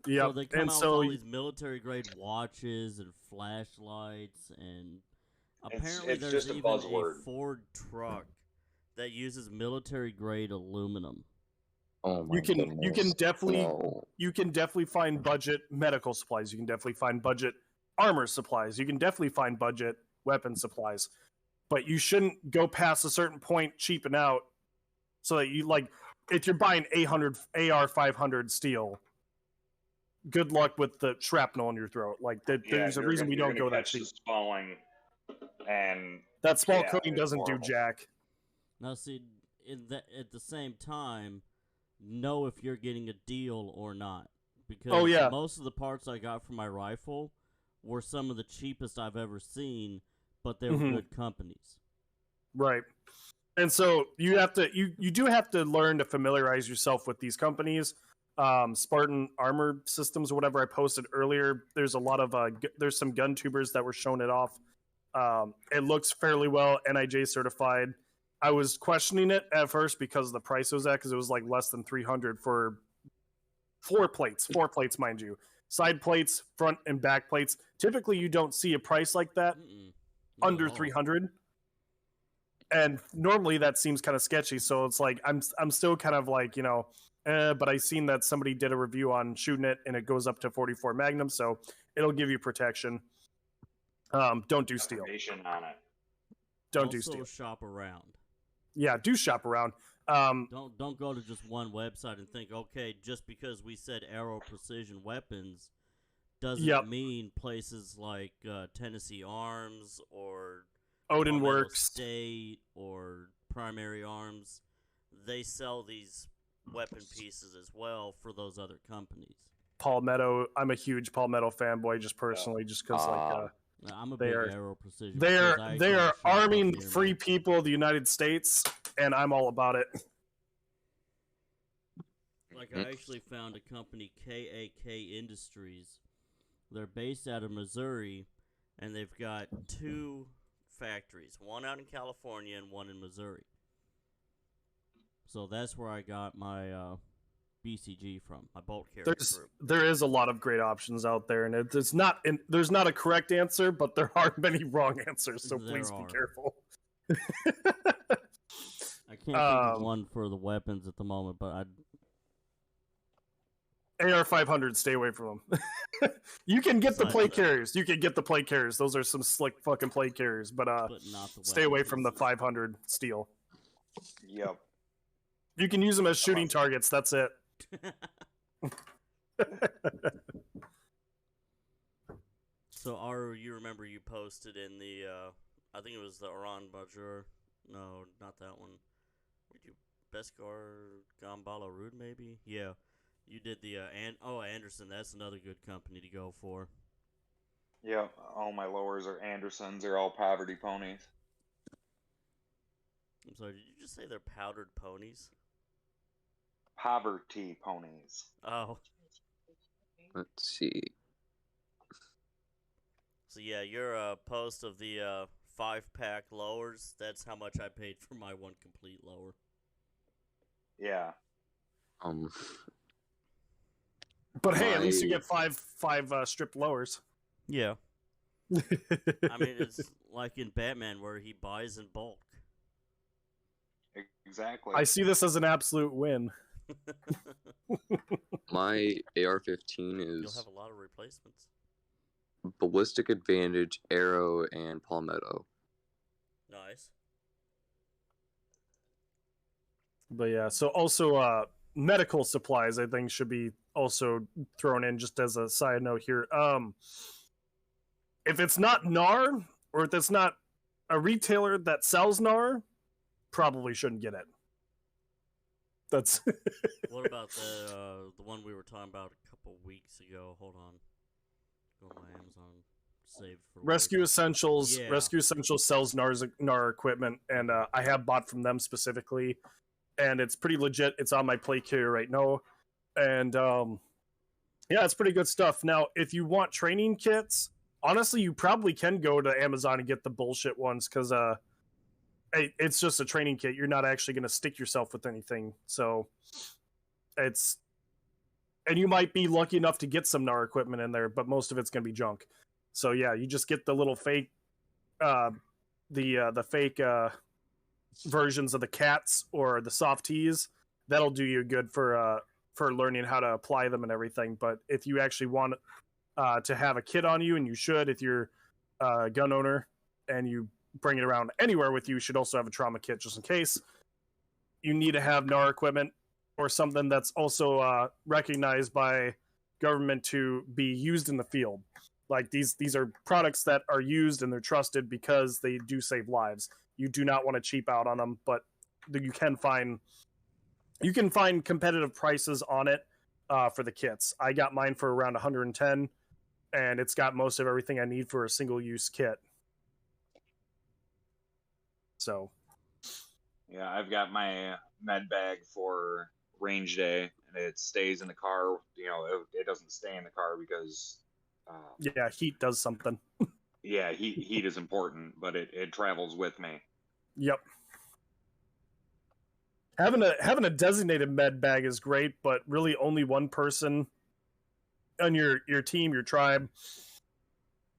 Speaker 2: yeah,
Speaker 1: So they come
Speaker 2: and
Speaker 1: out
Speaker 2: so
Speaker 1: with all these military grade watches and flashlights, and apparently
Speaker 3: it's
Speaker 1: there's
Speaker 3: just a
Speaker 1: even
Speaker 3: buzzword.
Speaker 1: a Ford truck that uses military grade aluminum.
Speaker 6: Oh my
Speaker 2: you can
Speaker 6: goodness.
Speaker 2: definitely
Speaker 6: No.
Speaker 2: you can definitely find budget medical supplies. You can definitely find budget armor supplies. You can definitely find budget weapon supplies. But you shouldn't go past a certain point cheaping out so that you like if you're buying 800 AR-500 steel, good luck with the shrapnel in your throat. Like there's a reason we don't go that cheap.
Speaker 3: Spalling, and
Speaker 2: That small
Speaker 3: yeah,
Speaker 2: coating
Speaker 3: it's
Speaker 2: doesn't do
Speaker 3: horrible.
Speaker 2: jack.
Speaker 1: Now, see, at the same time, know if you're getting a deal or not. Because
Speaker 2: Oh, yeah.
Speaker 1: most of the parts I got for my rifle were some of the cheapest I've ever seen, but they were good companies.
Speaker 2: Right. And so you have to you do have to learn to familiarize yourself with these companies. Spartan Armor Systems or whatever I posted earlier. There's a lot of there's some gun tubers that were showing it off. It looks fairly well NIJ certified. I was questioning it at first because of the price it was at, because it was like less than 300 for four plates, mind you, side plates, front and back plates. Typically, you don't see a price like that under 300. And normally that seems kind of sketchy, so it's like I'm still kind of like, you know, but I seen that somebody did a review on shooting it, and it goes up to 44 Magnum, so it'll give you protection. Don't do steel.
Speaker 3: On it.
Speaker 2: Don't do steel.
Speaker 1: Shop around.
Speaker 2: Yeah, do shop around.
Speaker 1: Don't go to just one website and think, okay, just because we said Aero Precision Weapons doesn't mean places like Tennessee Arms or
Speaker 2: Odin Works,
Speaker 1: State, or Primary Arms. They sell these weapon pieces as well for those other companies.
Speaker 2: Palmetto. I'm a huge Palmetto fanboy, just personally, just because
Speaker 1: I'm a big Aero Precision.
Speaker 2: They are arming the free people of the United States, and I'm all about it.
Speaker 1: Like, I actually found a company, KAK Industries. They're based out of Missouri, and they've got 2 factories, one out in California and one in Missouri. So that's where I got my BCG from, my bolt carrier group.
Speaker 2: There is a lot of great options out there, and there's not a correct answer, but there are many wrong answers, so please be careful.
Speaker 1: I can't think of one for the weapons at the moment, but
Speaker 2: AR-500, stay away from them. You can get the plate carriers. You can get the plate carriers. Those are some slick fucking plate carriers, but not stay away from the 500 steel.
Speaker 3: Yep.
Speaker 2: You can use them as shooting targets. That's it.
Speaker 1: So, you remember you posted in the, I think it was the Oran Bajur. No, not that one. Did you Beskar Gambala Rude, maybe? Yeah. You did the, Anderson. That's another good company to go for.
Speaker 3: Yeah, all my lowers are Andersons. They're all poverty ponies.
Speaker 1: I'm sorry, did you just say they're powdered ponies?
Speaker 3: Poverty ponies.
Speaker 1: Oh.
Speaker 6: Let's see.
Speaker 1: So yeah, your post of the 5-pack lowers, that's how much I paid for my one complete lower.
Speaker 3: Yeah.
Speaker 2: But hey, at least you get five stripped lowers.
Speaker 1: Yeah. I mean, it's like in Batman where he buys in bulk.
Speaker 3: Exactly.
Speaker 2: I see this as an absolute win.
Speaker 6: My AR-15
Speaker 1: You'll
Speaker 6: is
Speaker 1: have a lot of replacements.
Speaker 6: Ballistic Advantage, Arrow, and Palmetto.
Speaker 1: Nice.
Speaker 2: But yeah, so also medical supplies I think should be also thrown in just as a side note here. If it's not NAR, or if it's not a retailer that sells NAR, probably shouldn't get it. That's
Speaker 1: What about the one we were talking about a couple weeks ago? Hold on. Go to my Amazon. Save for
Speaker 2: Rescue
Speaker 1: later.
Speaker 2: Essentials.
Speaker 1: Yeah.
Speaker 2: Rescue Essentials sells NAR equipment, and I have bought from them specifically, and it's pretty legit. It's on my plate carrier right now, and yeah, it's pretty good stuff. Now, if you want training kits, honestly, you probably can go to Amazon and get the bullshit ones, because it's just a training kit. You're not actually going to stick yourself with anything, so it's. And you might be lucky enough to get some NAR equipment in there, but most of it's going to be junk. So yeah, you just get the little fake, the fake versions of the cats or the soft teas. That'll do you good for learning how to apply them and everything. But if you actually want to have a kit on you, and you should, if you're a gun owner and you bring it around anywhere with you, you should also have a trauma kit just in case. You need to have NAR equipment or something that's also recognized by government to be used in the field. Like these are products that are used and they're trusted because they do save lives. You do not want to cheap out on them, but you can find competitive prices on it for the kits. I got mine for around 110, and it's got most of everything I need for a single-use kit. So,
Speaker 3: Yeah, I've got my med bag for range day, and it stays in the car. You know, it doesn't stay in the car because,
Speaker 2: yeah, heat does something.
Speaker 3: yeah, heat is important, but it travels with me.
Speaker 2: Yep. Having a designated med bag is great, but really only one person on your team, your tribe,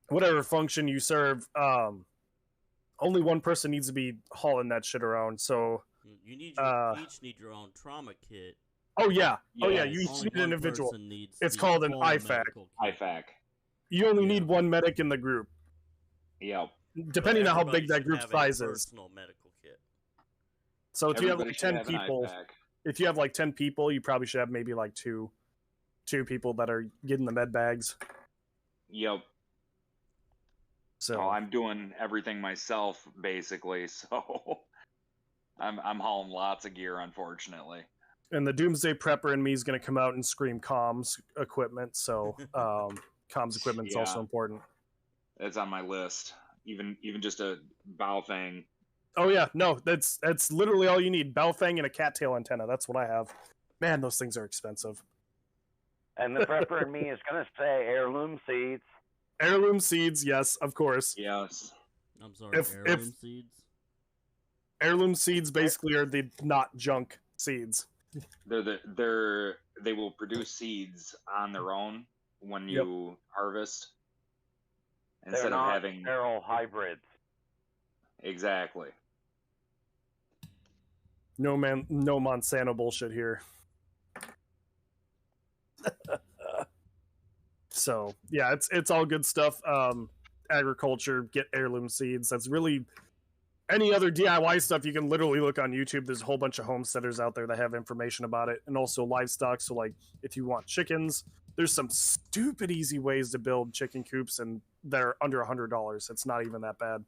Speaker 2: whatever function you serve, only one person needs to be hauling that shit around. So
Speaker 1: You each need your own trauma kit.
Speaker 2: oh yeah,
Speaker 3: Yes.
Speaker 2: you each
Speaker 1: Only
Speaker 2: need an
Speaker 1: one
Speaker 2: individual.
Speaker 1: person needs
Speaker 2: It's
Speaker 1: the
Speaker 2: called an
Speaker 1: full
Speaker 2: IFAC.
Speaker 1: medical kit.
Speaker 3: IFAC.
Speaker 2: You only
Speaker 1: Yeah.
Speaker 2: need one medic in the group,
Speaker 3: Yep.
Speaker 2: depending on how
Speaker 1: Everybody
Speaker 2: big that
Speaker 1: should
Speaker 2: group
Speaker 1: have a
Speaker 2: size is.
Speaker 1: personal medical kit.
Speaker 2: So if you have
Speaker 3: Everybody
Speaker 2: like
Speaker 3: should
Speaker 2: 10
Speaker 3: have an
Speaker 2: people,
Speaker 3: IFAC.
Speaker 2: if you have like 10 people, you probably should have maybe like two people that are getting the med bags.
Speaker 3: Yep.
Speaker 2: So
Speaker 3: I'm doing everything myself basically, so I'm hauling lots of gear, unfortunately.
Speaker 2: and the Doomsday Prepper in me is going to come out and scream comms equipment. So comms equipment is also
Speaker 3: Yeah.
Speaker 2: important.
Speaker 3: It's on my list. Even just a bow thing.
Speaker 2: Oh yeah, no, that's literally all you need. Baofeng and a cattail antenna. That's what I have. Man, those things are expensive.
Speaker 5: And the prepper in me is going to say heirloom seeds.
Speaker 2: Heirloom seeds, yes, of course.
Speaker 3: Yes.
Speaker 1: I'm sorry, heirloom seeds?
Speaker 2: Heirloom seeds basically are the not junk seeds.
Speaker 3: They will produce seeds on their own when you harvest. Instead
Speaker 5: They're
Speaker 3: of
Speaker 5: not
Speaker 3: having
Speaker 5: sterile hybrids.
Speaker 3: Exactly.
Speaker 2: No Monsanto bullshit here. So yeah, it's all good stuff. Agriculture, get heirloom seeds. That's really any other DIY stuff you can literally look on YouTube. There's a whole bunch of homesteaders out there that have information about it, and also livestock. So like if you want chickens, there's some stupid easy ways to build chicken coops, and they're under $100. It's not even that bad.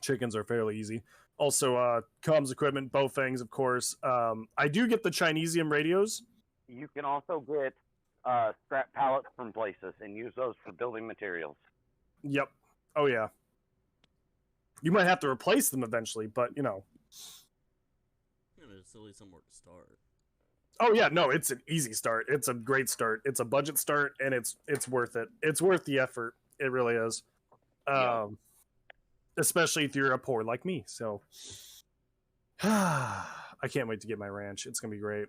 Speaker 2: Chickens are fairly easy. Also, comms equipment, Baofangs, of course. I do get the Chinesium radios.
Speaker 5: You can also get scrap pallets from places and use those for building materials.
Speaker 2: Yep. Oh yeah. You might have to replace them eventually, but you know.
Speaker 1: It's at least somewhere to start.
Speaker 2: Oh yeah, no, it's an easy start. It's a great start. It's a budget start, and it's worth it. It's worth the effort. It really is. Especially if you're a poor like me. So, I can't wait to get my ranch. It's gonna be great.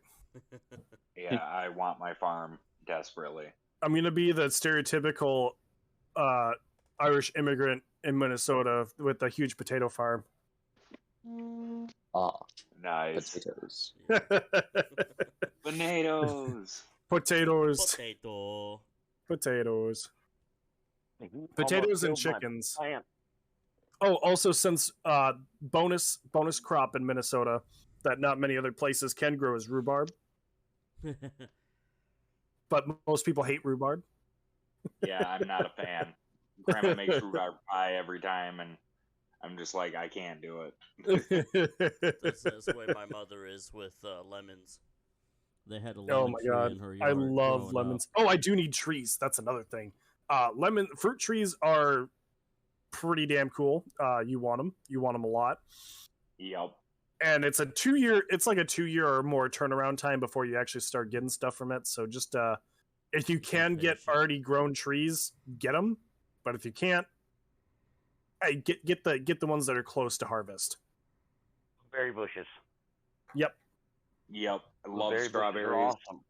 Speaker 3: Yeah, I want my farm desperately.
Speaker 2: I'm gonna be the stereotypical Irish immigrant in Minnesota with a huge potato farm.
Speaker 6: Ah,
Speaker 3: Nice.
Speaker 6: potatoes.
Speaker 3: Potatoes.
Speaker 2: Potatoes.
Speaker 1: Potato.
Speaker 2: Potatoes and
Speaker 5: Almost killed my
Speaker 2: chickens.
Speaker 5: plant.
Speaker 2: Oh, also since bonus crop in Minnesota that not many other places can grow is rhubarb, but most people hate rhubarb.
Speaker 3: Yeah, I'm not a fan. Grandma makes rhubarb pie every time, and I'm just like, I can't do it.
Speaker 1: That's the way my mother is with lemons. They had a lemon
Speaker 2: Oh my
Speaker 1: tree
Speaker 2: god,
Speaker 1: in her
Speaker 2: I
Speaker 1: yard
Speaker 2: love
Speaker 1: growing
Speaker 2: lemons.
Speaker 1: up.
Speaker 2: Oh, I do need trees. That's another thing. Fruit trees are pretty damn cool. You want them. You want them a lot.
Speaker 3: Yep.
Speaker 2: And it's a 2 year. It's like a 2 year or more turnaround time before you actually start getting stuff from it. So just if you can get already grown trees, get them. But if you can't, hey, get the ones that are close to harvest.
Speaker 5: Berry bushes.
Speaker 2: Yep.
Speaker 3: Yep. I love
Speaker 5: Berry bushes are
Speaker 3: strawberries.
Speaker 5: awesome.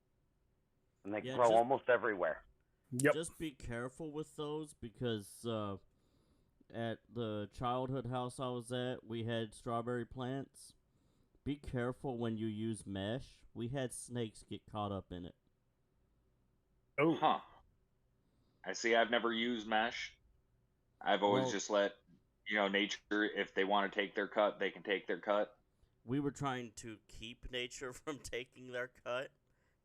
Speaker 5: And they
Speaker 1: Yeah,
Speaker 5: grow
Speaker 1: just-
Speaker 5: almost everywhere.
Speaker 2: Yep.
Speaker 1: Just be careful with those because at the childhood house I was at, we had strawberry plants. Be careful when you use mesh. We had snakes get caught up in it.
Speaker 2: Oh.
Speaker 3: Huh. I see. I've never used mesh. I've always
Speaker 1: Well-
Speaker 3: just let, nature, if they want to take their cut, they can take their cut.
Speaker 1: We were trying to keep nature from taking their cut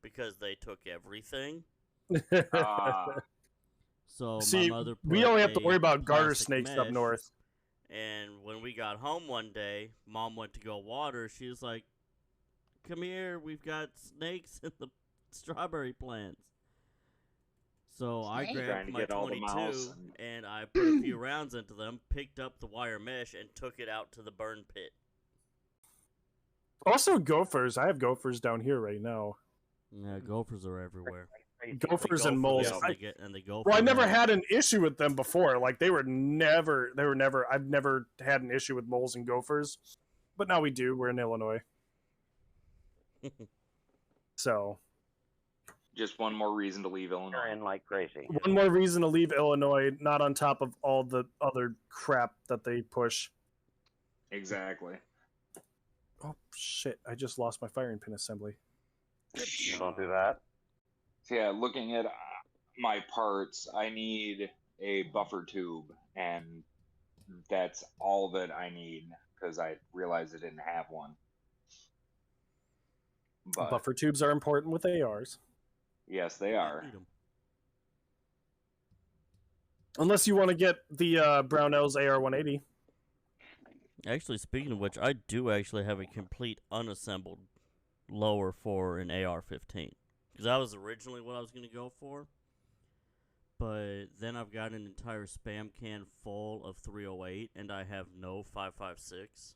Speaker 1: because they took everything.
Speaker 3: Uh,
Speaker 1: So
Speaker 2: See,
Speaker 1: my mother
Speaker 2: we
Speaker 1: put
Speaker 2: only have to
Speaker 1: a
Speaker 2: worry about garter
Speaker 1: plastic
Speaker 2: snakes up
Speaker 1: mesh,
Speaker 2: north.
Speaker 1: And when we got home one day, Mom went to go water. She was like, "Come here, we've got snakes in the strawberry plants." So I
Speaker 4: Snake?
Speaker 3: Trying
Speaker 1: grabbed
Speaker 3: to
Speaker 1: my
Speaker 3: get all the
Speaker 1: 22
Speaker 3: mouse
Speaker 1: and I put a few rounds into them, picked up the wire mesh, and took it out to the burn pit.
Speaker 2: Also, gophers. I have gophers down here right now.
Speaker 1: Yeah, gophers are everywhere.
Speaker 2: Gophers
Speaker 1: They
Speaker 2: and
Speaker 1: go for
Speaker 2: moles.
Speaker 1: this, and they go
Speaker 2: Well, I
Speaker 1: for
Speaker 2: never
Speaker 1: that.
Speaker 2: had an issue with them before. Like they were never. I've never had an issue with moles and gophers, but now we do. We're in Illinois, so
Speaker 3: just one more reason to leave
Speaker 5: They're
Speaker 3: Illinois.
Speaker 5: in like crazy.
Speaker 2: one more reason to leave Illinois. Not on top of all the other crap that they push.
Speaker 3: Exactly.
Speaker 2: Oh shit! I just lost my firing pin assembly.
Speaker 5: Don't do that.
Speaker 3: So yeah, looking at my parts, I need a buffer tube, and that's all that I need because I realized I didn't have one. But
Speaker 2: Buffer tubes are important with ARs,
Speaker 3: yes, they are.
Speaker 1: Need 'em.
Speaker 2: unless you want to get the Brownell's AR-180.
Speaker 1: Actually, speaking of which, I do actually have a complete unassembled lower for an AR-15. Because that was originally what I was going to go for. But then I've got an entire spam can full of 308, and I have no 5.56.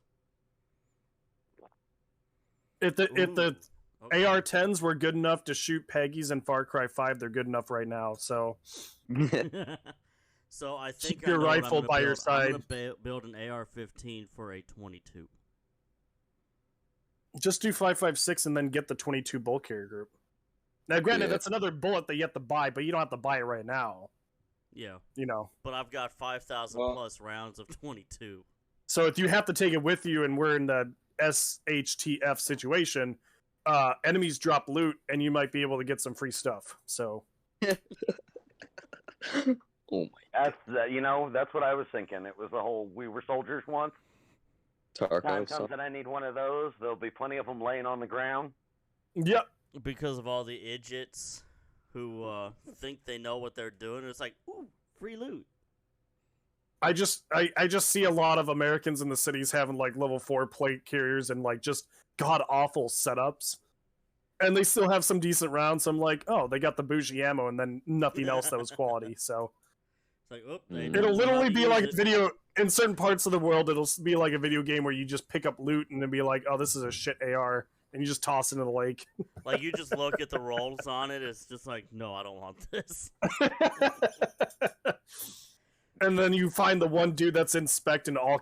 Speaker 2: If the
Speaker 1: Okay.
Speaker 2: AR-10s were good enough to shoot Peggy's in Far Cry 5, they're good enough right now. So
Speaker 1: So I think
Speaker 2: Keep your
Speaker 1: I know what I'm
Speaker 2: rifle
Speaker 1: gonna
Speaker 2: by your
Speaker 1: build. I'm
Speaker 2: side.
Speaker 1: gonna build an AR-15 for a 22.
Speaker 2: just do 5.56 and then get the 22 bulk carrier group. Now, granted,
Speaker 6: Yeah.
Speaker 2: that's another bullet that you have to buy, but you don't have to buy it right now.
Speaker 1: Yeah,
Speaker 2: You know,
Speaker 1: but I've got 5,000
Speaker 3: Well-
Speaker 1: plus rounds of 22.
Speaker 2: so if you have to take it with you, and we're in the SHTF situation, enemies drop loot, and you might be able to get some free stuff. So
Speaker 6: Oh my
Speaker 5: That's what I was thinking. It was the whole we were soldiers once. Time
Speaker 6: Tarkov
Speaker 5: comes
Speaker 6: song.
Speaker 5: that I need one of those. There'll be plenty of them laying on the ground.
Speaker 2: yep.
Speaker 1: Because of all the idiots who think they know what they're doing. It's like, ooh, free loot.
Speaker 2: I just see a lot of Americans in the cities having like level 4 plate carriers and like just god awful setups, and they still have some decent rounds. So I'm like, oh, they got the bougie ammo, and then nothing else that was quality. So
Speaker 1: It's like, oh, they
Speaker 6: Mm.
Speaker 1: don't
Speaker 2: it'll
Speaker 1: know how
Speaker 2: literally
Speaker 1: to
Speaker 2: be
Speaker 1: use
Speaker 2: like a
Speaker 1: it.
Speaker 2: video in certain parts of the world. It'll be like a video game where you just pick up loot and then be like, oh, this is a shit AR, and you just toss it into the lake.
Speaker 1: Like, you just look at the rolls on it, it's just like, no, I don't want this.
Speaker 2: And then you find the one dude that's in spec in all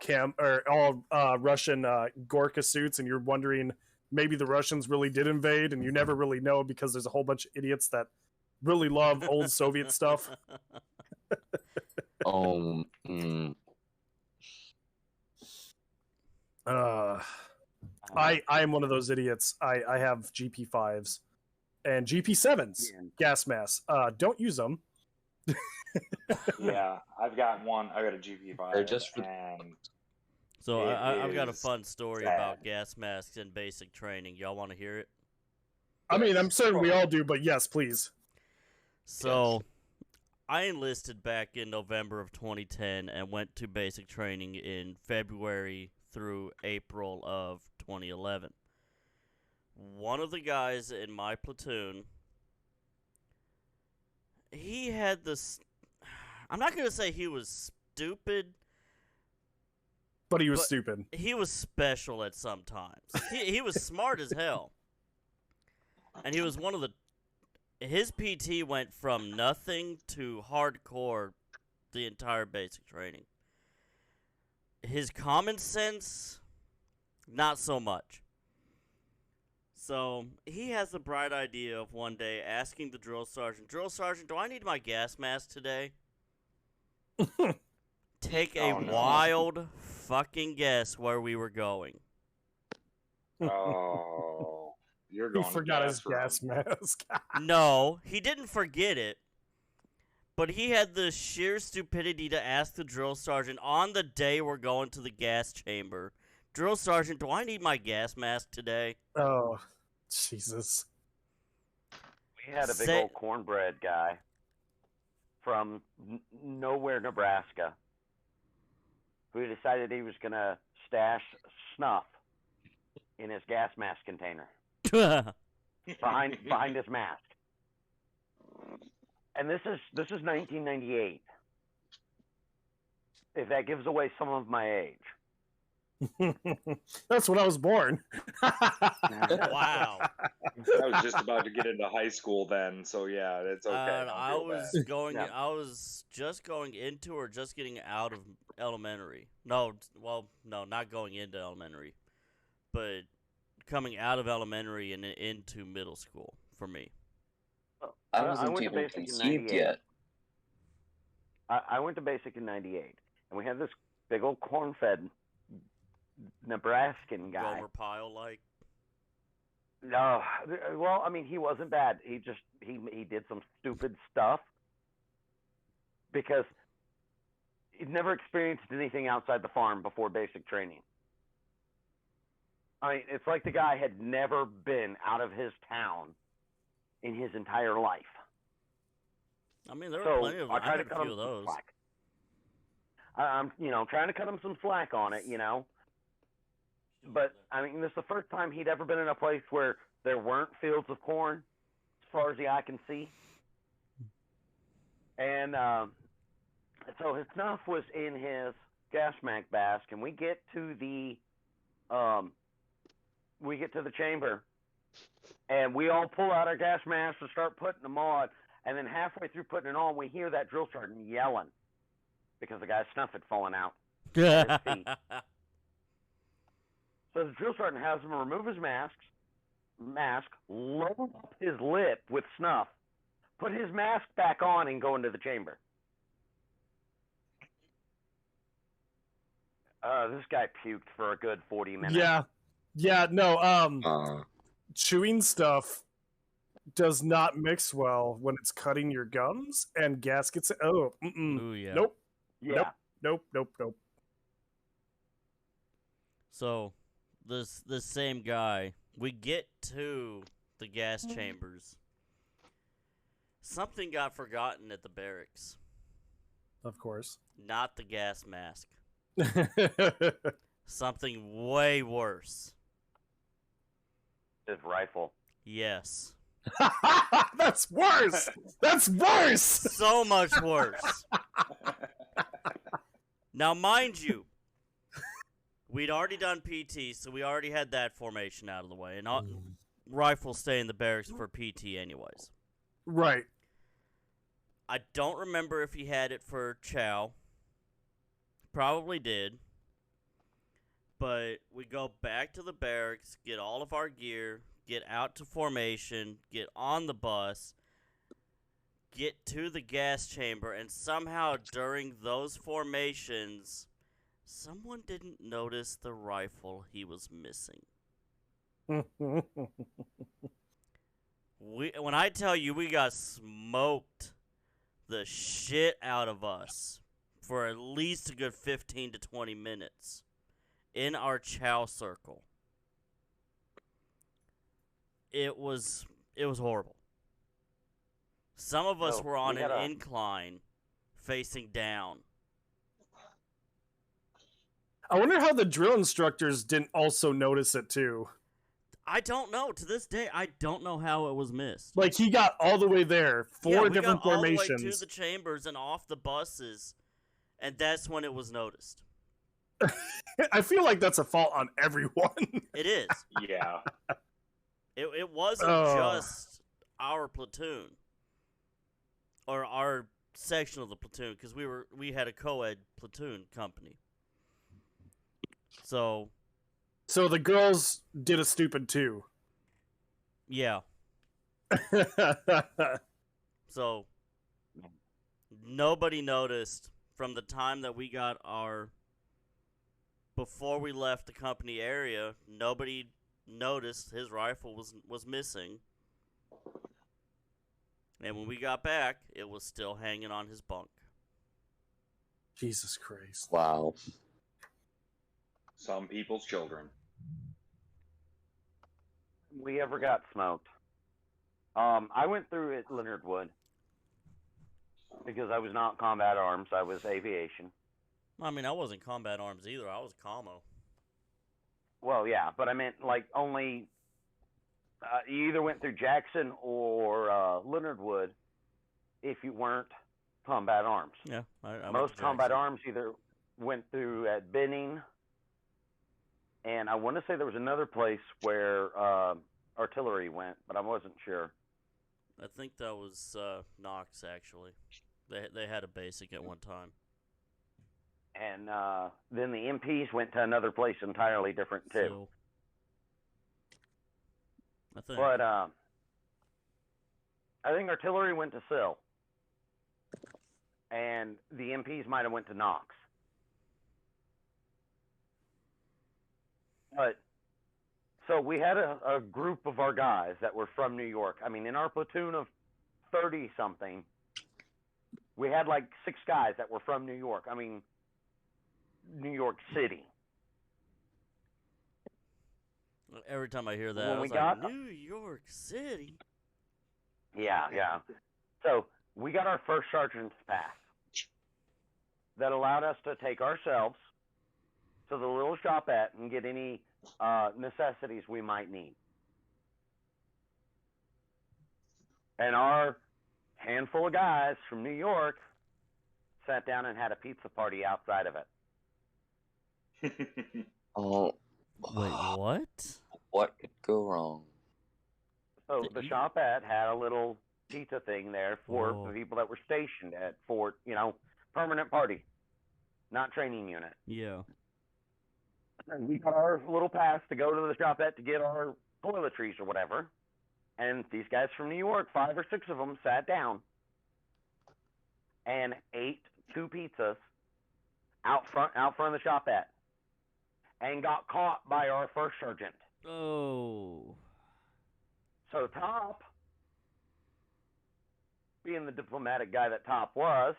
Speaker 2: Russian Gorka suits, and you're wondering maybe the Russians really did invade, and you never really know because there's a whole bunch of idiots that really love old Soviet stuff.
Speaker 6: Mm,
Speaker 2: I am one of those idiots. I have GP5s and GP7s gas masks. Don't use them.
Speaker 3: Yeah, I've got one. I got a GP5.
Speaker 6: They're just for-
Speaker 3: and
Speaker 1: So
Speaker 3: It
Speaker 1: I've got a
Speaker 3: is
Speaker 1: fun story
Speaker 3: sad.
Speaker 1: about gas masks and basic training. Y'all want to hear it?
Speaker 2: I mean, I'm certain we
Speaker 3: Sure.
Speaker 2: all do, but yes, please.
Speaker 1: So, I enlisted back in November of 2010 and went to basic training in February through April of 2011. One of the guys in my platoon, he had this. I'm not going to say he was stupid.
Speaker 2: But he was
Speaker 1: But-
Speaker 2: stupid.
Speaker 1: He was special at some times. He was smart as hell. And he was one of the. His PT went from nothing to hardcore the entire basic training. His common sense, not so much. So he has the bright idea of one day asking the drill sergeant, "Drill sergeant, do I need my gas mask today?" Take a
Speaker 3: Oh, no.
Speaker 1: wild fucking guess where we were going.
Speaker 3: oh, you're
Speaker 2: He
Speaker 3: going. to
Speaker 2: forgot his
Speaker 3: room.
Speaker 2: gas mask.
Speaker 1: No, he didn't forget it. But he had the sheer stupidity to ask the drill sergeant on the day we're going to the gas chamber, "Drill sergeant, do I need my gas mask today?"
Speaker 2: Oh, Jesus.
Speaker 5: We had a big
Speaker 1: Say-
Speaker 5: old cornbread guy from nowhere, Nebraska. who decided he was going to stash snuff in his gas mask container behind his mask. And this is 1998. If that gives away some of my age.
Speaker 2: That's when I was born.
Speaker 1: Wow.
Speaker 3: I was just about to get into high school then, so yeah, it's okay.
Speaker 1: I
Speaker 3: Don't feel
Speaker 1: was
Speaker 3: bad.
Speaker 1: going.
Speaker 5: Yeah.
Speaker 1: I was just going into or just getting out of elementary. No, well, no, not going into elementary, but coming out of elementary and into middle school for me.
Speaker 6: I
Speaker 5: I
Speaker 6: wasn't
Speaker 5: went to
Speaker 6: even
Speaker 5: basic in
Speaker 6: conceived
Speaker 5: 98.
Speaker 6: yet.
Speaker 5: I went to basic in 98, and we had this big old corn-fed Nebraskan guy.
Speaker 1: Gomer Pyle like.
Speaker 5: No, well, I mean, he wasn't bad. He did some stupid stuff because he'd never experienced anything outside the farm before basic training. I mean, it's like the guy had never been out of his town in his entire life.
Speaker 1: I mean, there were
Speaker 5: So
Speaker 1: plenty of.
Speaker 5: I
Speaker 1: I
Speaker 5: try to
Speaker 1: had a
Speaker 5: cut
Speaker 1: few
Speaker 5: him
Speaker 1: of
Speaker 5: some
Speaker 1: those.
Speaker 5: slack. I'm, trying to cut him some slack on it, But I mean, this is the first time he'd ever been in a place where there weren't fields of corn, as far as the eye can see. And so his snuff was in his gas mask mask, and we get to the chamber, and we all pull out our gas masks and start putting them on. And then halfway through putting it on, we hear that drill sergeant yelling because the guy's snuff had fallen out. feet. So the drill sergeant has him remove his mask, load up his lip with snuff, put his mask back on, and go into the chamber. This guy puked for a good 40 minutes.
Speaker 2: Yeah, no,
Speaker 6: Uh,
Speaker 2: chewing stuff does not mix well when it's cutting your gums and gas gets
Speaker 1: Ooh, yeah.
Speaker 2: Nope.
Speaker 5: Yeah.
Speaker 2: Nope.
Speaker 1: So, this same guy, we get to the gas chambers. Something got forgotten at the barracks.
Speaker 2: Of course.
Speaker 1: Not the gas mask. Something way worse.
Speaker 5: His rifle.
Speaker 1: Yes.
Speaker 2: That's worse. That's worse.
Speaker 1: So much worse. Now, mind you, we'd already done PT, so we already had that formation out of the way. And rifles stay in the barracks for PT anyways.
Speaker 2: Right.
Speaker 1: I don't remember if he had it for chow. Probably did. But we go back to the barracks, get all of our gear, get out to formation, get on the bus, get to the gas chamber, and somehow during those formations, someone didn't notice the rifle he was missing. When I tell you we got smoked the shit out of us for at least a good 15 to 20 minutes in our chow circle. It was horrible. Some of us were on an incline facing down.
Speaker 2: I wonder how the drill instructors didn't also notice it too.
Speaker 1: I don't know. To this day, I don't know how it was missed.
Speaker 2: Like he got all the way there, four different
Speaker 1: all
Speaker 2: formations.
Speaker 1: the way to the chambers and off the buses, and that's when it was noticed.
Speaker 2: I feel like that's a fault on everyone.
Speaker 1: It is.
Speaker 3: Yeah.
Speaker 1: It wasn't just our platoon or our section of the platoon, because we had a co-ed platoon company. So
Speaker 2: the girls did a stupid too.
Speaker 1: Yeah. So nobody noticed from the time that we got before we left the company area. Nobody noticed his rifle was missing, and when we got back, it was still hanging on his bunk.
Speaker 2: Jesus Christ!
Speaker 6: wow.
Speaker 3: Some people's children.
Speaker 5: We ever got smoked. I went through at Leonard Wood because I was not combat arms. I was aviation.
Speaker 1: I mean, I wasn't combat arms either. I was commo.
Speaker 5: Well, yeah, but I meant like only you either went through Jackson or Leonard Wood if you weren't combat arms.
Speaker 1: Yeah, I went
Speaker 5: Most
Speaker 1: to
Speaker 5: combat
Speaker 1: Jackson.
Speaker 5: arms either went through at Benning, and I want to say there was another place where artillery went, but I wasn't sure.
Speaker 1: I think that was Knox, actually. They had a basic at one time.
Speaker 5: And then the MPs went to another place entirely different too.
Speaker 1: So, I think.
Speaker 5: But I think artillery went to Sill, and the MPs might have went to Knox. But so we had a group of our guys that were from New York. I mean, in our platoon of 30 something, we had like 6 guys that were from New York. I mean, New York City.
Speaker 1: Every time I hear that,
Speaker 5: When
Speaker 1: I
Speaker 5: we
Speaker 1: was
Speaker 5: got-
Speaker 1: like, New York City.
Speaker 5: Yeah. So we got our first sergeant's pass that allowed us to take ourselves to the little shopette and get any necessities we might need. And our handful of guys from New York sat down and had a pizza party outside of it.
Speaker 6: Oh,
Speaker 1: Wait, what?
Speaker 6: what could go wrong?
Speaker 5: So
Speaker 1: Did
Speaker 5: the
Speaker 1: you-
Speaker 5: shopette had a little pizza thing there for
Speaker 1: Oh.
Speaker 5: the people that were stationed at Fort, permanent party, not training unit.
Speaker 1: Yeah.
Speaker 5: And we got our little pass to go to the shopette to get our toiletries or whatever. And these guys from New York, 5 or 6 of them, sat down and ate 2 pizzas out front of the shopette, and got caught by our first sergeant.
Speaker 1: Oh.
Speaker 5: So Top, being the diplomatic guy that Top was,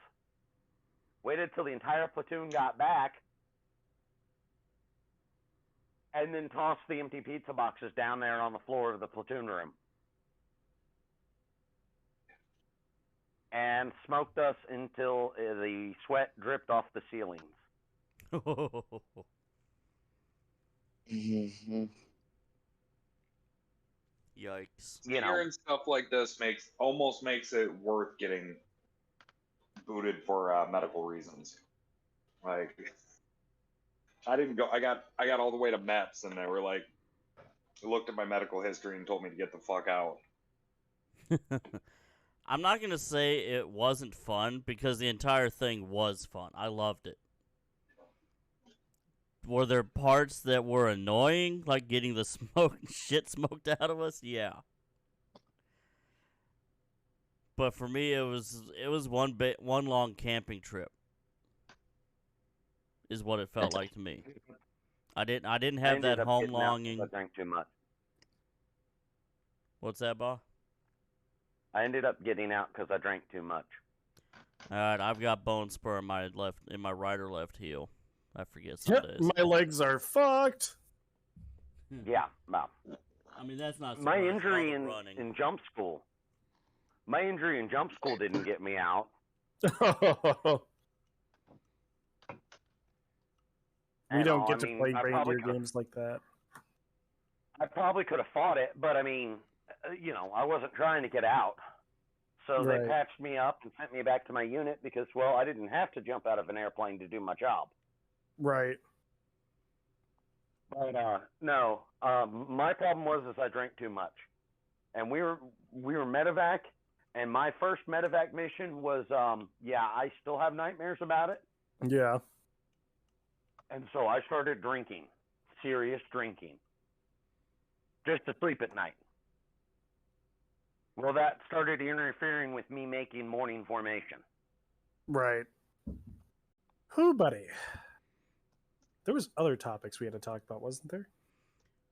Speaker 5: waited till the entire platoon got back, and then tossed the empty pizza boxes down there on the floor of the platoon room. And smoked us until the sweat dripped off the ceilings.
Speaker 6: Mhm.
Speaker 1: Yikes.
Speaker 3: Hearing stuff like this almost makes it worth getting booted for medical reasons. Like, I didn't go. I got all the way to MEPS, and they were like, they looked at my medical history and told me to get the fuck out.
Speaker 1: I'm not going to say it wasn't fun because the entire thing was fun. I loved it. Were there parts that were annoying, like getting the shit smoked out of us? Yeah. But for me, it was one long camping trip. Is what it felt like to me. I didn't
Speaker 5: I
Speaker 1: have
Speaker 5: ended
Speaker 1: that
Speaker 5: up
Speaker 1: home
Speaker 5: getting out 'cause
Speaker 1: longing.
Speaker 5: I drank too much.
Speaker 1: What's that, Ba?
Speaker 5: I ended up getting out because I drank too much.
Speaker 1: All right, I've got bone spur in my right or left heel. I forget some
Speaker 2: Yep,
Speaker 1: days.
Speaker 2: my legs are fucked.
Speaker 5: Yeah, well,
Speaker 1: I mean, that's not
Speaker 5: my
Speaker 1: surprising,
Speaker 5: injury
Speaker 1: all the
Speaker 5: in
Speaker 1: running.
Speaker 5: jump school. My injury in jump school didn't get me out.
Speaker 2: We
Speaker 5: And
Speaker 2: don't
Speaker 5: all,
Speaker 2: get
Speaker 5: I
Speaker 2: to
Speaker 5: mean,
Speaker 2: play
Speaker 5: I probably
Speaker 2: reindeer games like that.
Speaker 5: I probably could have fought it, but I mean, I wasn't trying to get out. So
Speaker 2: Right.
Speaker 5: they patched me up and sent me back to my unit because, well, I didn't have to jump out of an airplane to do my job.
Speaker 2: Right.
Speaker 5: But no, my problem was I drank too much, and we were medevac, and my first medevac mission was I still have nightmares about it,
Speaker 2: Yeah.
Speaker 5: and so I started drinking, serious drinking, just to sleep at night. Well, that started interfering with me making morning formation.
Speaker 2: Right. Who, buddy? There was other topics we had to talk about, wasn't there?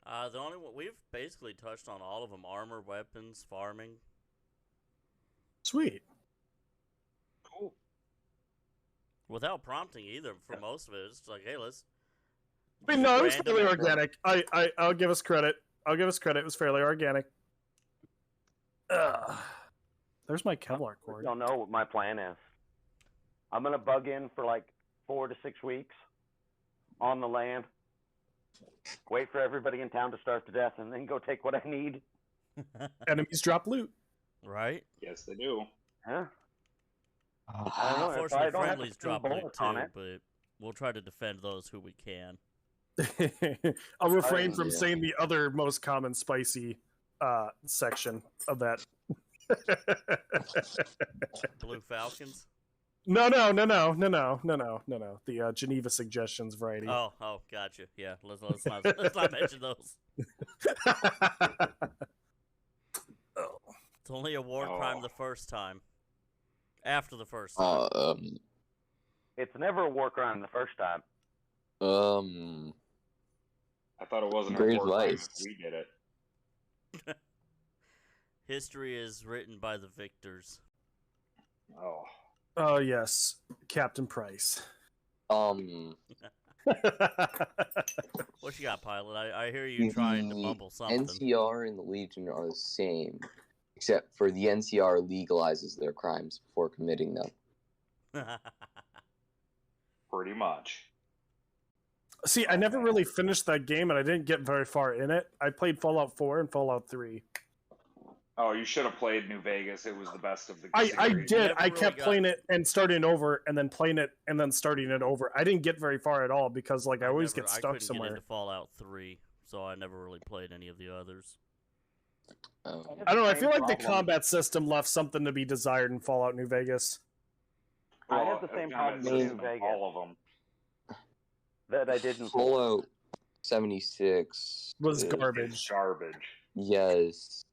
Speaker 1: The only one we've basically touched on all of them: armor, weapons, farming.
Speaker 2: Sweet.
Speaker 3: Cool.
Speaker 1: Without prompting either for most of it. It's like, hey, let's.
Speaker 2: I mean, no, it was
Speaker 1: random
Speaker 2: fairly
Speaker 1: info.
Speaker 2: organic. I'll give us credit. It was fairly organic. Ugh. There's my Kevlar
Speaker 5: I
Speaker 2: cord.
Speaker 5: don't know what my plan is. I'm gonna bug in for like 4 to 6 weeks on the land, wait for everybody in town to starve to death, and then go take what I need.
Speaker 2: Enemies drop loot.
Speaker 1: Right?
Speaker 3: Yes, they do.
Speaker 5: Huh? I don't know. If I
Speaker 1: Unfortunately,
Speaker 5: don't have to
Speaker 1: friendlies
Speaker 5: spend
Speaker 1: drop loot
Speaker 5: bullets on
Speaker 1: too,
Speaker 5: it.
Speaker 1: but we'll try to defend those who we can.
Speaker 2: I'll refrain from
Speaker 6: yeah.
Speaker 2: saying the other most common spicy section of that.
Speaker 1: Blue Falcons?
Speaker 2: No. The Geneva suggestions variety.
Speaker 1: Oh, gotcha. Yeah, let's not mention those. It's only a war crime the first time. After the first time.
Speaker 5: It's never a war crime the first time.
Speaker 3: I thought it wasn't
Speaker 6: Great
Speaker 3: a war crime
Speaker 6: advice.
Speaker 3: if we did it.
Speaker 1: History is written by the victors.
Speaker 3: Oh.
Speaker 2: Oh yes, Captain Price.
Speaker 1: What you got, Pilot? I hear you trying to mumble something.
Speaker 6: NCR and the Legion are the same, except for the NCR legalizes their crimes before committing them.
Speaker 3: Pretty much.
Speaker 2: See, I never really finished that game, and I didn't get very far in it. I played Fallout 4 and Fallout 3.
Speaker 3: Oh, you should have played New Vegas. It was the best of the
Speaker 2: I
Speaker 3: series.
Speaker 2: did.
Speaker 1: Never
Speaker 2: I
Speaker 1: really
Speaker 2: kept
Speaker 1: got-
Speaker 2: playing it and starting over, and then playing it and then starting it over. I didn't get very far at all because, like, I always get
Speaker 1: I
Speaker 2: stuck
Speaker 1: couldn't
Speaker 2: somewhere.
Speaker 1: get into Fallout 3, so I never really played any of the others.
Speaker 6: Um,
Speaker 2: I don't know. I
Speaker 5: Same
Speaker 2: feel like the
Speaker 5: problem.
Speaker 2: combat system left something to be desired in Fallout New Vegas.
Speaker 5: I had the same problem with New Vegas.
Speaker 3: All of them.
Speaker 5: That I didn't.
Speaker 6: Fallout 76
Speaker 2: Was
Speaker 6: is-
Speaker 2: garbage.
Speaker 3: Garbage.
Speaker 6: Yes,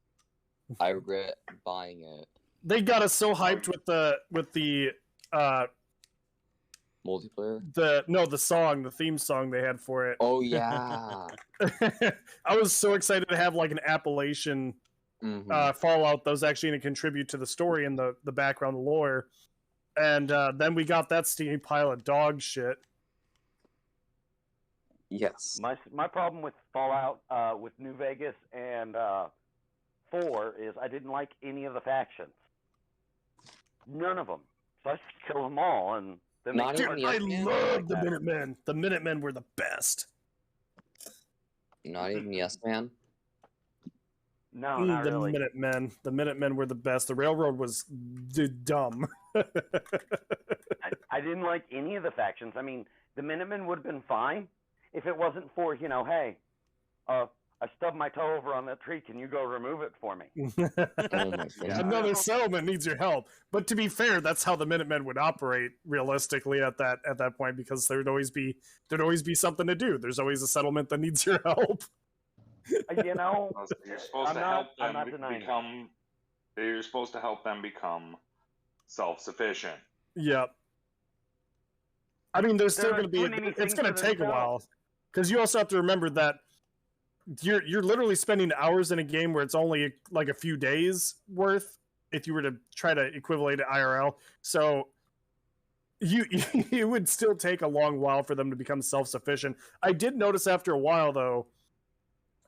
Speaker 6: I regret buying it.
Speaker 2: They got us so hyped with the
Speaker 6: Multiplayer.
Speaker 2: the theme song they had for it.
Speaker 6: Oh yeah.
Speaker 2: I was so excited to have like an Appalachian
Speaker 6: Mhm.
Speaker 2: Fallout that was actually going to contribute to the story and the background lore. And then we got that steamy pile of dog shit.
Speaker 6: Yes.
Speaker 5: My problem with Fallout, with New Vegas and 4 is I didn't like any of the factions. None of them. So I just kill them all, and then
Speaker 6: Not
Speaker 5: they
Speaker 6: even
Speaker 5: start
Speaker 6: the
Speaker 2: I
Speaker 5: doing
Speaker 6: Yes,
Speaker 5: shit
Speaker 2: love
Speaker 5: like
Speaker 2: the
Speaker 5: that.
Speaker 2: Minutemen. The Minutemen were the best.
Speaker 6: Not even Yes Man.
Speaker 5: No, not
Speaker 2: the
Speaker 5: really.
Speaker 2: Minutemen. The Minutemen were the best. The Railroad was dumb.
Speaker 5: I didn't like any of the factions. I mean, the Minutemen would have been fine if it wasn't for, hey, I stubbed my toe over on that tree. Can you go remove it for me?
Speaker 6: Oh my goodness.
Speaker 2: Another settlement needs your help. But to be fair, that's how the Minutemen would operate realistically at that point, because there'd always be something to do. There's always a settlement that needs your help.
Speaker 3: You're supposed to help
Speaker 5: I'm not
Speaker 3: them
Speaker 5: denying it.
Speaker 3: become. You're supposed to help them become self-sufficient.
Speaker 2: Yep. I mean, there's still
Speaker 5: They're
Speaker 2: going to
Speaker 5: not
Speaker 2: be.
Speaker 5: doing
Speaker 2: It's
Speaker 5: anything
Speaker 2: going to
Speaker 5: for
Speaker 2: take a while,
Speaker 5: themselves.
Speaker 2: because you also have to remember that you're literally spending hours in a game where it's only like a few days worth if you were to try to equivalent it IRL. So you it would still take a long while for them to become self-sufficient. I did notice after a while though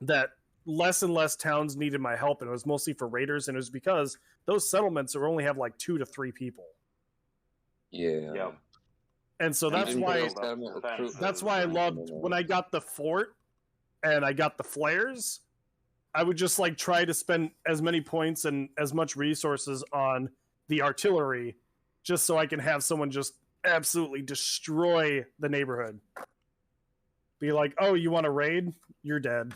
Speaker 2: that less and less towns needed my help, and it was mostly for raiders, and it was because those settlements are only have like 2 to 3 people.
Speaker 6: Yeah.
Speaker 3: Yep.
Speaker 2: And so that's
Speaker 6: Didn't
Speaker 2: why
Speaker 6: they settlement recruit-
Speaker 2: that's why I loved when I got the fort and I got the flares. I would just like try to spend as many points and as much resources on the artillery just so I can have someone just absolutely destroy the neighborhood. Be like, "Oh, you want to raid? You're dead.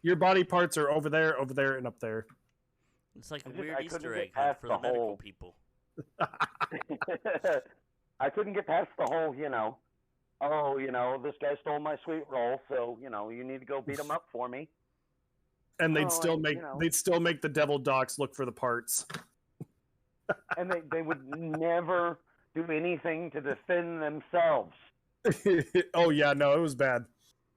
Speaker 2: Your body parts are over there, and up there."
Speaker 1: It's like a
Speaker 5: I just-
Speaker 1: weird
Speaker 5: I
Speaker 1: Easter
Speaker 5: couldn't
Speaker 1: egg
Speaker 5: get
Speaker 1: hunt
Speaker 5: past
Speaker 1: for the
Speaker 5: the
Speaker 1: medical
Speaker 5: whole-
Speaker 1: people.
Speaker 5: I couldn't get past the whole, this guy stole my sweet roll, so, you need to go beat him up for me.
Speaker 2: And they'd
Speaker 5: Oh,
Speaker 2: still
Speaker 5: and,
Speaker 2: make
Speaker 5: you know.
Speaker 2: they'd still make the devil docs look for the parts.
Speaker 5: And they would never do anything to defend themselves.
Speaker 2: Oh yeah, no, it was bad.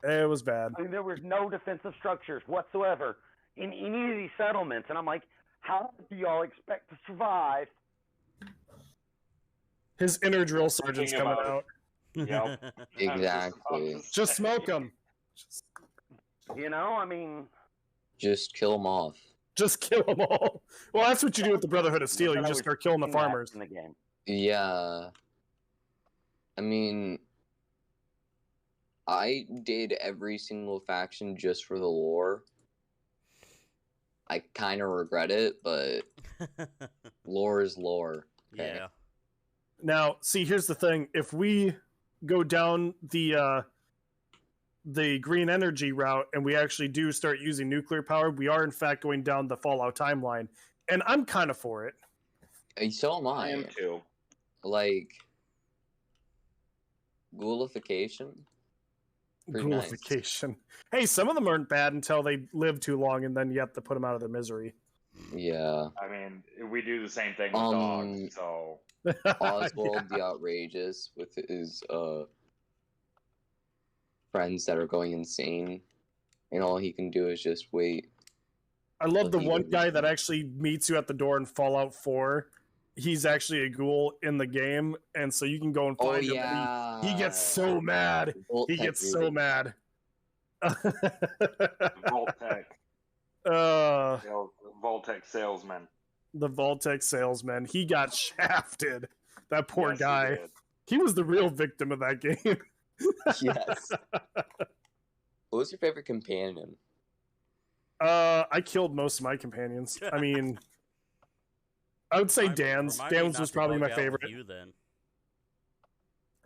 Speaker 2: It was bad.
Speaker 5: I mean, there was no defensive structures whatsoever in any of these settlements. And I'm like, how do y'all expect to survive?
Speaker 2: His inner drill sergeant's
Speaker 3: Thinking
Speaker 2: coming
Speaker 3: about
Speaker 2: out.
Speaker 3: Yep.
Speaker 6: Exactly.
Speaker 2: Just smoke him.
Speaker 5: I mean,
Speaker 6: Just kill them off.
Speaker 2: Just kill them all. Well, that's what you do with the Brotherhood of Steel. You
Speaker 5: But I
Speaker 2: just
Speaker 5: was
Speaker 2: start killing the
Speaker 5: doing that
Speaker 2: farmers.
Speaker 5: in the game.
Speaker 6: Yeah. I mean, I did every single faction just for the lore. I kind of regret it, but lore is lore. Okay?
Speaker 1: Yeah.
Speaker 2: Now, see, here's the thing: if we go down the green energy route and we actually do start using nuclear power, we are in fact going down the Fallout timeline, and I'm kind of for it.
Speaker 6: So am
Speaker 3: I
Speaker 6: I.
Speaker 3: am too.
Speaker 6: Like, ghoulification. Pretty nice.
Speaker 2: Ghoulification. Hey, some of them aren't bad until they live too long, and then you have to put them out of their misery.
Speaker 6: Yeah.
Speaker 3: I mean, we do the same thing with dogs, so.
Speaker 6: Oswald the Outrageous with his friends that are going insane, and all he can do is just wait.
Speaker 2: I love the
Speaker 6: He
Speaker 2: one
Speaker 6: would
Speaker 2: guy
Speaker 6: just-
Speaker 2: that actually meets you at the door in Fallout 4. He's actually a ghoul in the game, and so you can go and
Speaker 6: Oh
Speaker 2: find him.
Speaker 6: yeah.
Speaker 2: And he gets so mad.
Speaker 6: Volt
Speaker 2: He
Speaker 6: Tech
Speaker 2: gets so
Speaker 6: really-
Speaker 2: mad.
Speaker 3: Voltec,
Speaker 2: uh,
Speaker 3: Voltec salesman.
Speaker 2: the Voltec salesman. He got shafted. That poor
Speaker 3: Yes, he
Speaker 2: guy.
Speaker 3: did.
Speaker 2: He was the real victim of that game.
Speaker 6: Yes. What was your favorite companion?
Speaker 2: I killed most of my companions. I mean, I would say Dan's.
Speaker 1: Remind me
Speaker 2: Dan's
Speaker 1: not
Speaker 2: was
Speaker 1: to
Speaker 2: probably
Speaker 1: bug
Speaker 2: my
Speaker 1: out with
Speaker 2: favorite.
Speaker 1: You then.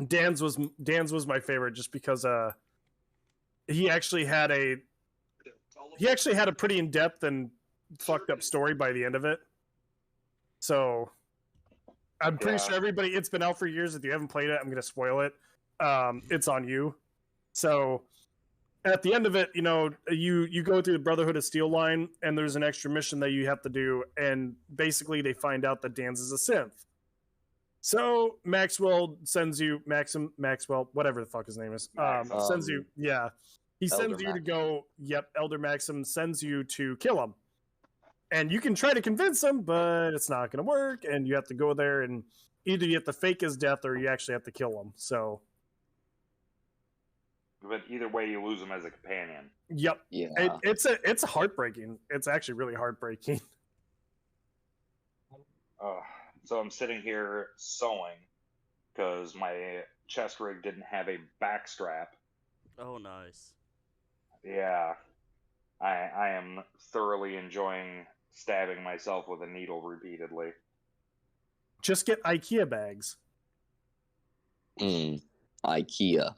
Speaker 2: Dan's was my favorite just because he actually had a pretty in-depth and fucked up story by the end of it. So I'm pretty
Speaker 3: Yeah.
Speaker 2: sure everybody, it's been out for years. If you haven't played it, I'm gonna spoil it. It's on you. So at the end of it, you know, you go through the Brotherhood of Steel line, and there's an extra mission that you have to do, and basically they find out that Dan's is a synth. So Maxwell sends you Maxwell, whatever the fuck his name is,
Speaker 3: Maxim.
Speaker 2: sends you, yeah, he
Speaker 6: Elder
Speaker 2: sends you to
Speaker 6: Maxim.
Speaker 2: go. Yep, Elder Maxim sends you to kill him, and you can try to convince him, but it's not going to work, and you have to go there and either you have to fake his death or you actually have to kill him. So,
Speaker 3: But either way, you lose him as a companion.
Speaker 2: yep,
Speaker 6: Yeah.
Speaker 2: it's heartbreaking. It's actually really heartbreaking.
Speaker 3: So I'm sitting here sewing because my chest rig didn't have a back strap.
Speaker 1: Oh, nice.
Speaker 3: Yeah, I am thoroughly enjoying stabbing myself with a needle repeatedly.
Speaker 2: Just get IKEA bags.
Speaker 6: IKEA.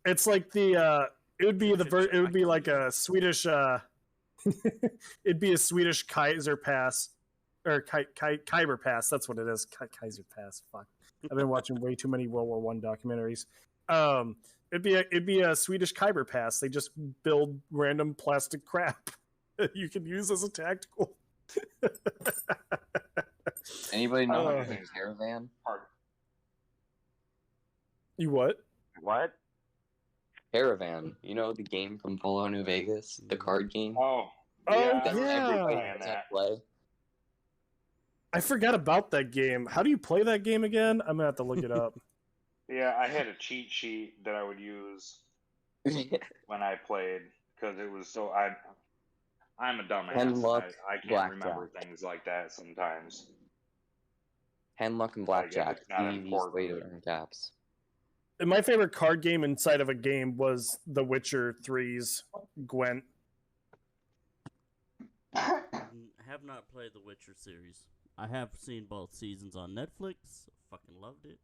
Speaker 2: It's like the it would be it would be like a Swedish it'd be a Swedish Kaiser pass or Kyber pass. That's what it is. Kaiser pass. Fuck. I've been watching way too many World War One documentaries. It'd be a Swedish Kyber pass. They just build random plastic crap that you can use as a tactical.
Speaker 6: Anybody know how
Speaker 2: Oh.
Speaker 6: to use Caravan?
Speaker 2: You what?
Speaker 5: What?
Speaker 6: Caravan. You know the game from Fallout New Vegas, the card game.
Speaker 3: Oh,
Speaker 2: Oh,
Speaker 3: yeah,
Speaker 6: That
Speaker 2: yeah.
Speaker 6: everybody
Speaker 3: playing
Speaker 6: has
Speaker 3: that.
Speaker 6: to play.
Speaker 2: I forgot about that game. How do you play that game again? I'm gonna have to look it up.
Speaker 3: Yeah, I had a cheat sheet that I would use when I played because it was so I'm a dumbass.
Speaker 6: And luck,
Speaker 3: I can't
Speaker 6: blackjack.
Speaker 3: remember things like that sometimes.
Speaker 6: Handluck and
Speaker 3: Like,
Speaker 6: blackjack.
Speaker 3: it's not
Speaker 6: The easiest way to
Speaker 3: important.
Speaker 6: earn caps.
Speaker 2: And my favorite card game inside of a game was The Witcher 3's Gwent.
Speaker 1: Have not played the Witcher series. I have seen both seasons on Netflix. Fucking loved it.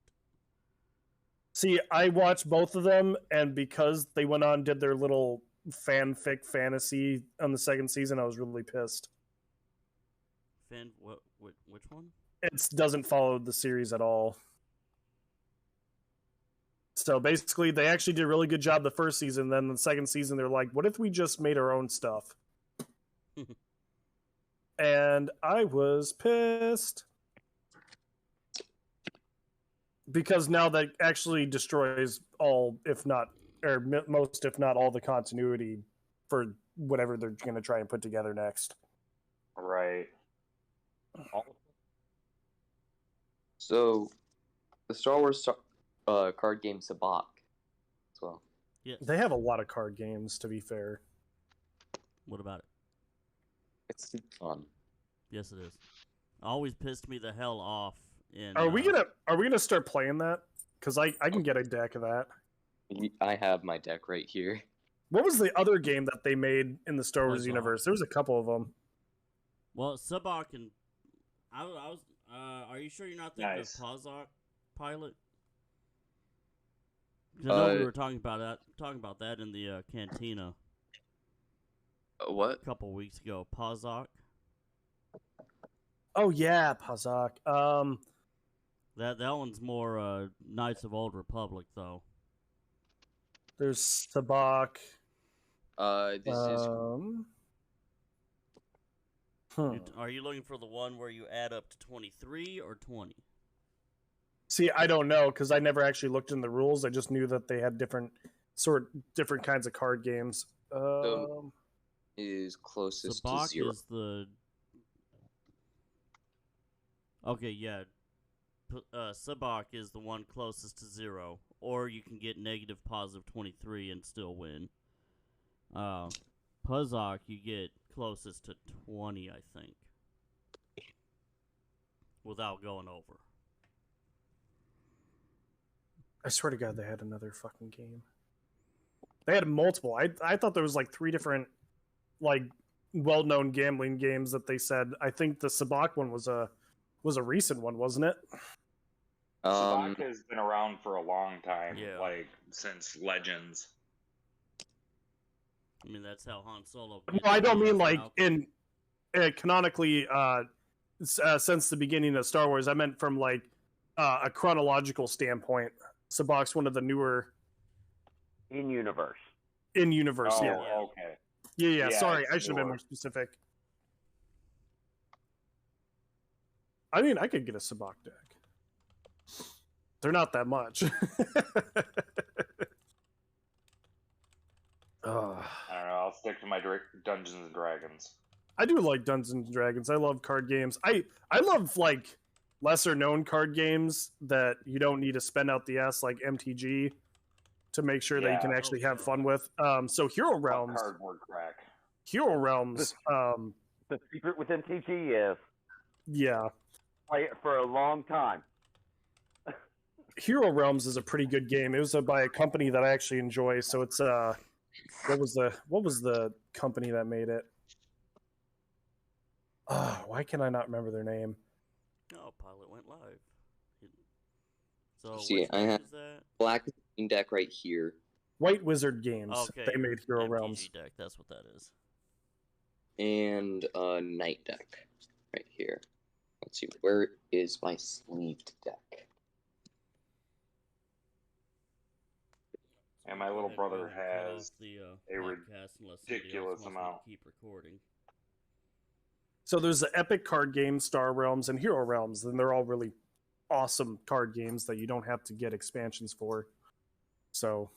Speaker 2: See, I watched both of them, and because they went on and did their little fanfic fantasy on the second season, I was really pissed.
Speaker 1: Finn, which one?
Speaker 2: It doesn't follow the series at all. So basically, they actually did a really good job the first season. Then the second season, they're like, "What if we just made our own stuff?" And I was pissed because now that actually destroys all, if not, or most, if not all, the continuity for whatever they're going to try and put together next.
Speaker 3: Right.
Speaker 6: So, the Star Wars card game Sabacc as well.
Speaker 1: Yes.
Speaker 2: They have a lot of card games, to be fair.
Speaker 1: What about it?
Speaker 6: It's super fun.
Speaker 1: Yes, it is. Always pissed me the hell off. In
Speaker 2: Are we gonna start playing that? because I can get a deck of that.
Speaker 6: I have my deck right here.
Speaker 2: What was the other game that they made in the Star Wars
Speaker 1: Puzzle.
Speaker 2: universe? There was a couple of them.
Speaker 1: Well, Sabak and I was. Are you sure you're not thinking
Speaker 3: Nice.
Speaker 1: of Pazok Pilot? 'Cause I know we were talking about that in the cantina
Speaker 6: What?
Speaker 1: a couple weeks ago. Pazok.
Speaker 2: Oh yeah, Pazak.
Speaker 1: That one's more Knights of Old Republic though.
Speaker 2: There's Sabak.
Speaker 6: This is
Speaker 1: Are you looking for the one where you add up to 23 or 20?
Speaker 2: See, I don't know because I never actually looked in the rules. I just knew that they had different kinds of card games.
Speaker 6: is closest to
Speaker 1: Sabak
Speaker 6: 0.
Speaker 1: is the. Okay, yeah. Sabak is the one closest to 0, or you can get negative positive 23 and still win. Puzok, you get closest to 20, I think, without going over.
Speaker 2: I swear to God, they had another fucking game. They had multiple. I thought there was like 3 different, like, well-known gambling games that they said. I think the Sabak one was a recent one, wasn't it?
Speaker 3: Sabak has been around for a long time,
Speaker 1: Yeah.
Speaker 3: like since Legends.
Speaker 1: I mean, that's how Han Solo.
Speaker 2: No, I don't mean like in canonically since the beginning of Star Wars. I meant from like a chronological standpoint. Sabak's one of the newer
Speaker 5: In universe.
Speaker 2: in universe.
Speaker 3: Oh,
Speaker 2: Yeah.
Speaker 3: okay.
Speaker 2: Yeah.
Speaker 3: Yeah,
Speaker 2: Sorry,
Speaker 3: it's
Speaker 2: I should have been
Speaker 3: newer.
Speaker 2: more specific. I mean, I could get a Sabak deck. They're not that much.
Speaker 3: I don't know. I'll stick to my Dungeons and Dragons.
Speaker 2: I do like Dungeons and Dragons. I love card games. I love like lesser known card games that you don't need to spend out the ass like MTG to make sure that you can
Speaker 3: Yeah.
Speaker 2: actually have fun with. So Hero Realms,
Speaker 3: Cardboard crack.
Speaker 2: Hero Realms,
Speaker 5: The secret with MTG is
Speaker 2: yeah,
Speaker 5: play it for a long time.
Speaker 2: Hero Realms is a pretty good game. It was by a company that I actually enjoy. So it's what was the company that made it? Why can I not remember their name?
Speaker 1: Oh, Pilot went live. So
Speaker 6: See,
Speaker 1: which
Speaker 6: I
Speaker 1: game
Speaker 6: have-
Speaker 1: is that?
Speaker 6: Black deck right here.
Speaker 2: White Wizard Games.
Speaker 1: Okay,
Speaker 2: They made Hero
Speaker 1: MTG
Speaker 2: Realms.
Speaker 1: deck. That's what that is.
Speaker 6: And a Knight deck right here. Let's see, where is my sleeved deck?
Speaker 3: And my
Speaker 1: Go
Speaker 3: little
Speaker 1: ahead,
Speaker 3: brother
Speaker 1: go ahead and cut
Speaker 3: has
Speaker 1: off the,
Speaker 3: a
Speaker 1: podcast unless somebody else
Speaker 3: ridiculous
Speaker 1: wants me to
Speaker 3: amount.
Speaker 1: keep recording.
Speaker 2: So there's the Epic card game, Star Realms, and Hero Realms, and they're all really awesome card games that you don't have to get expansions for. So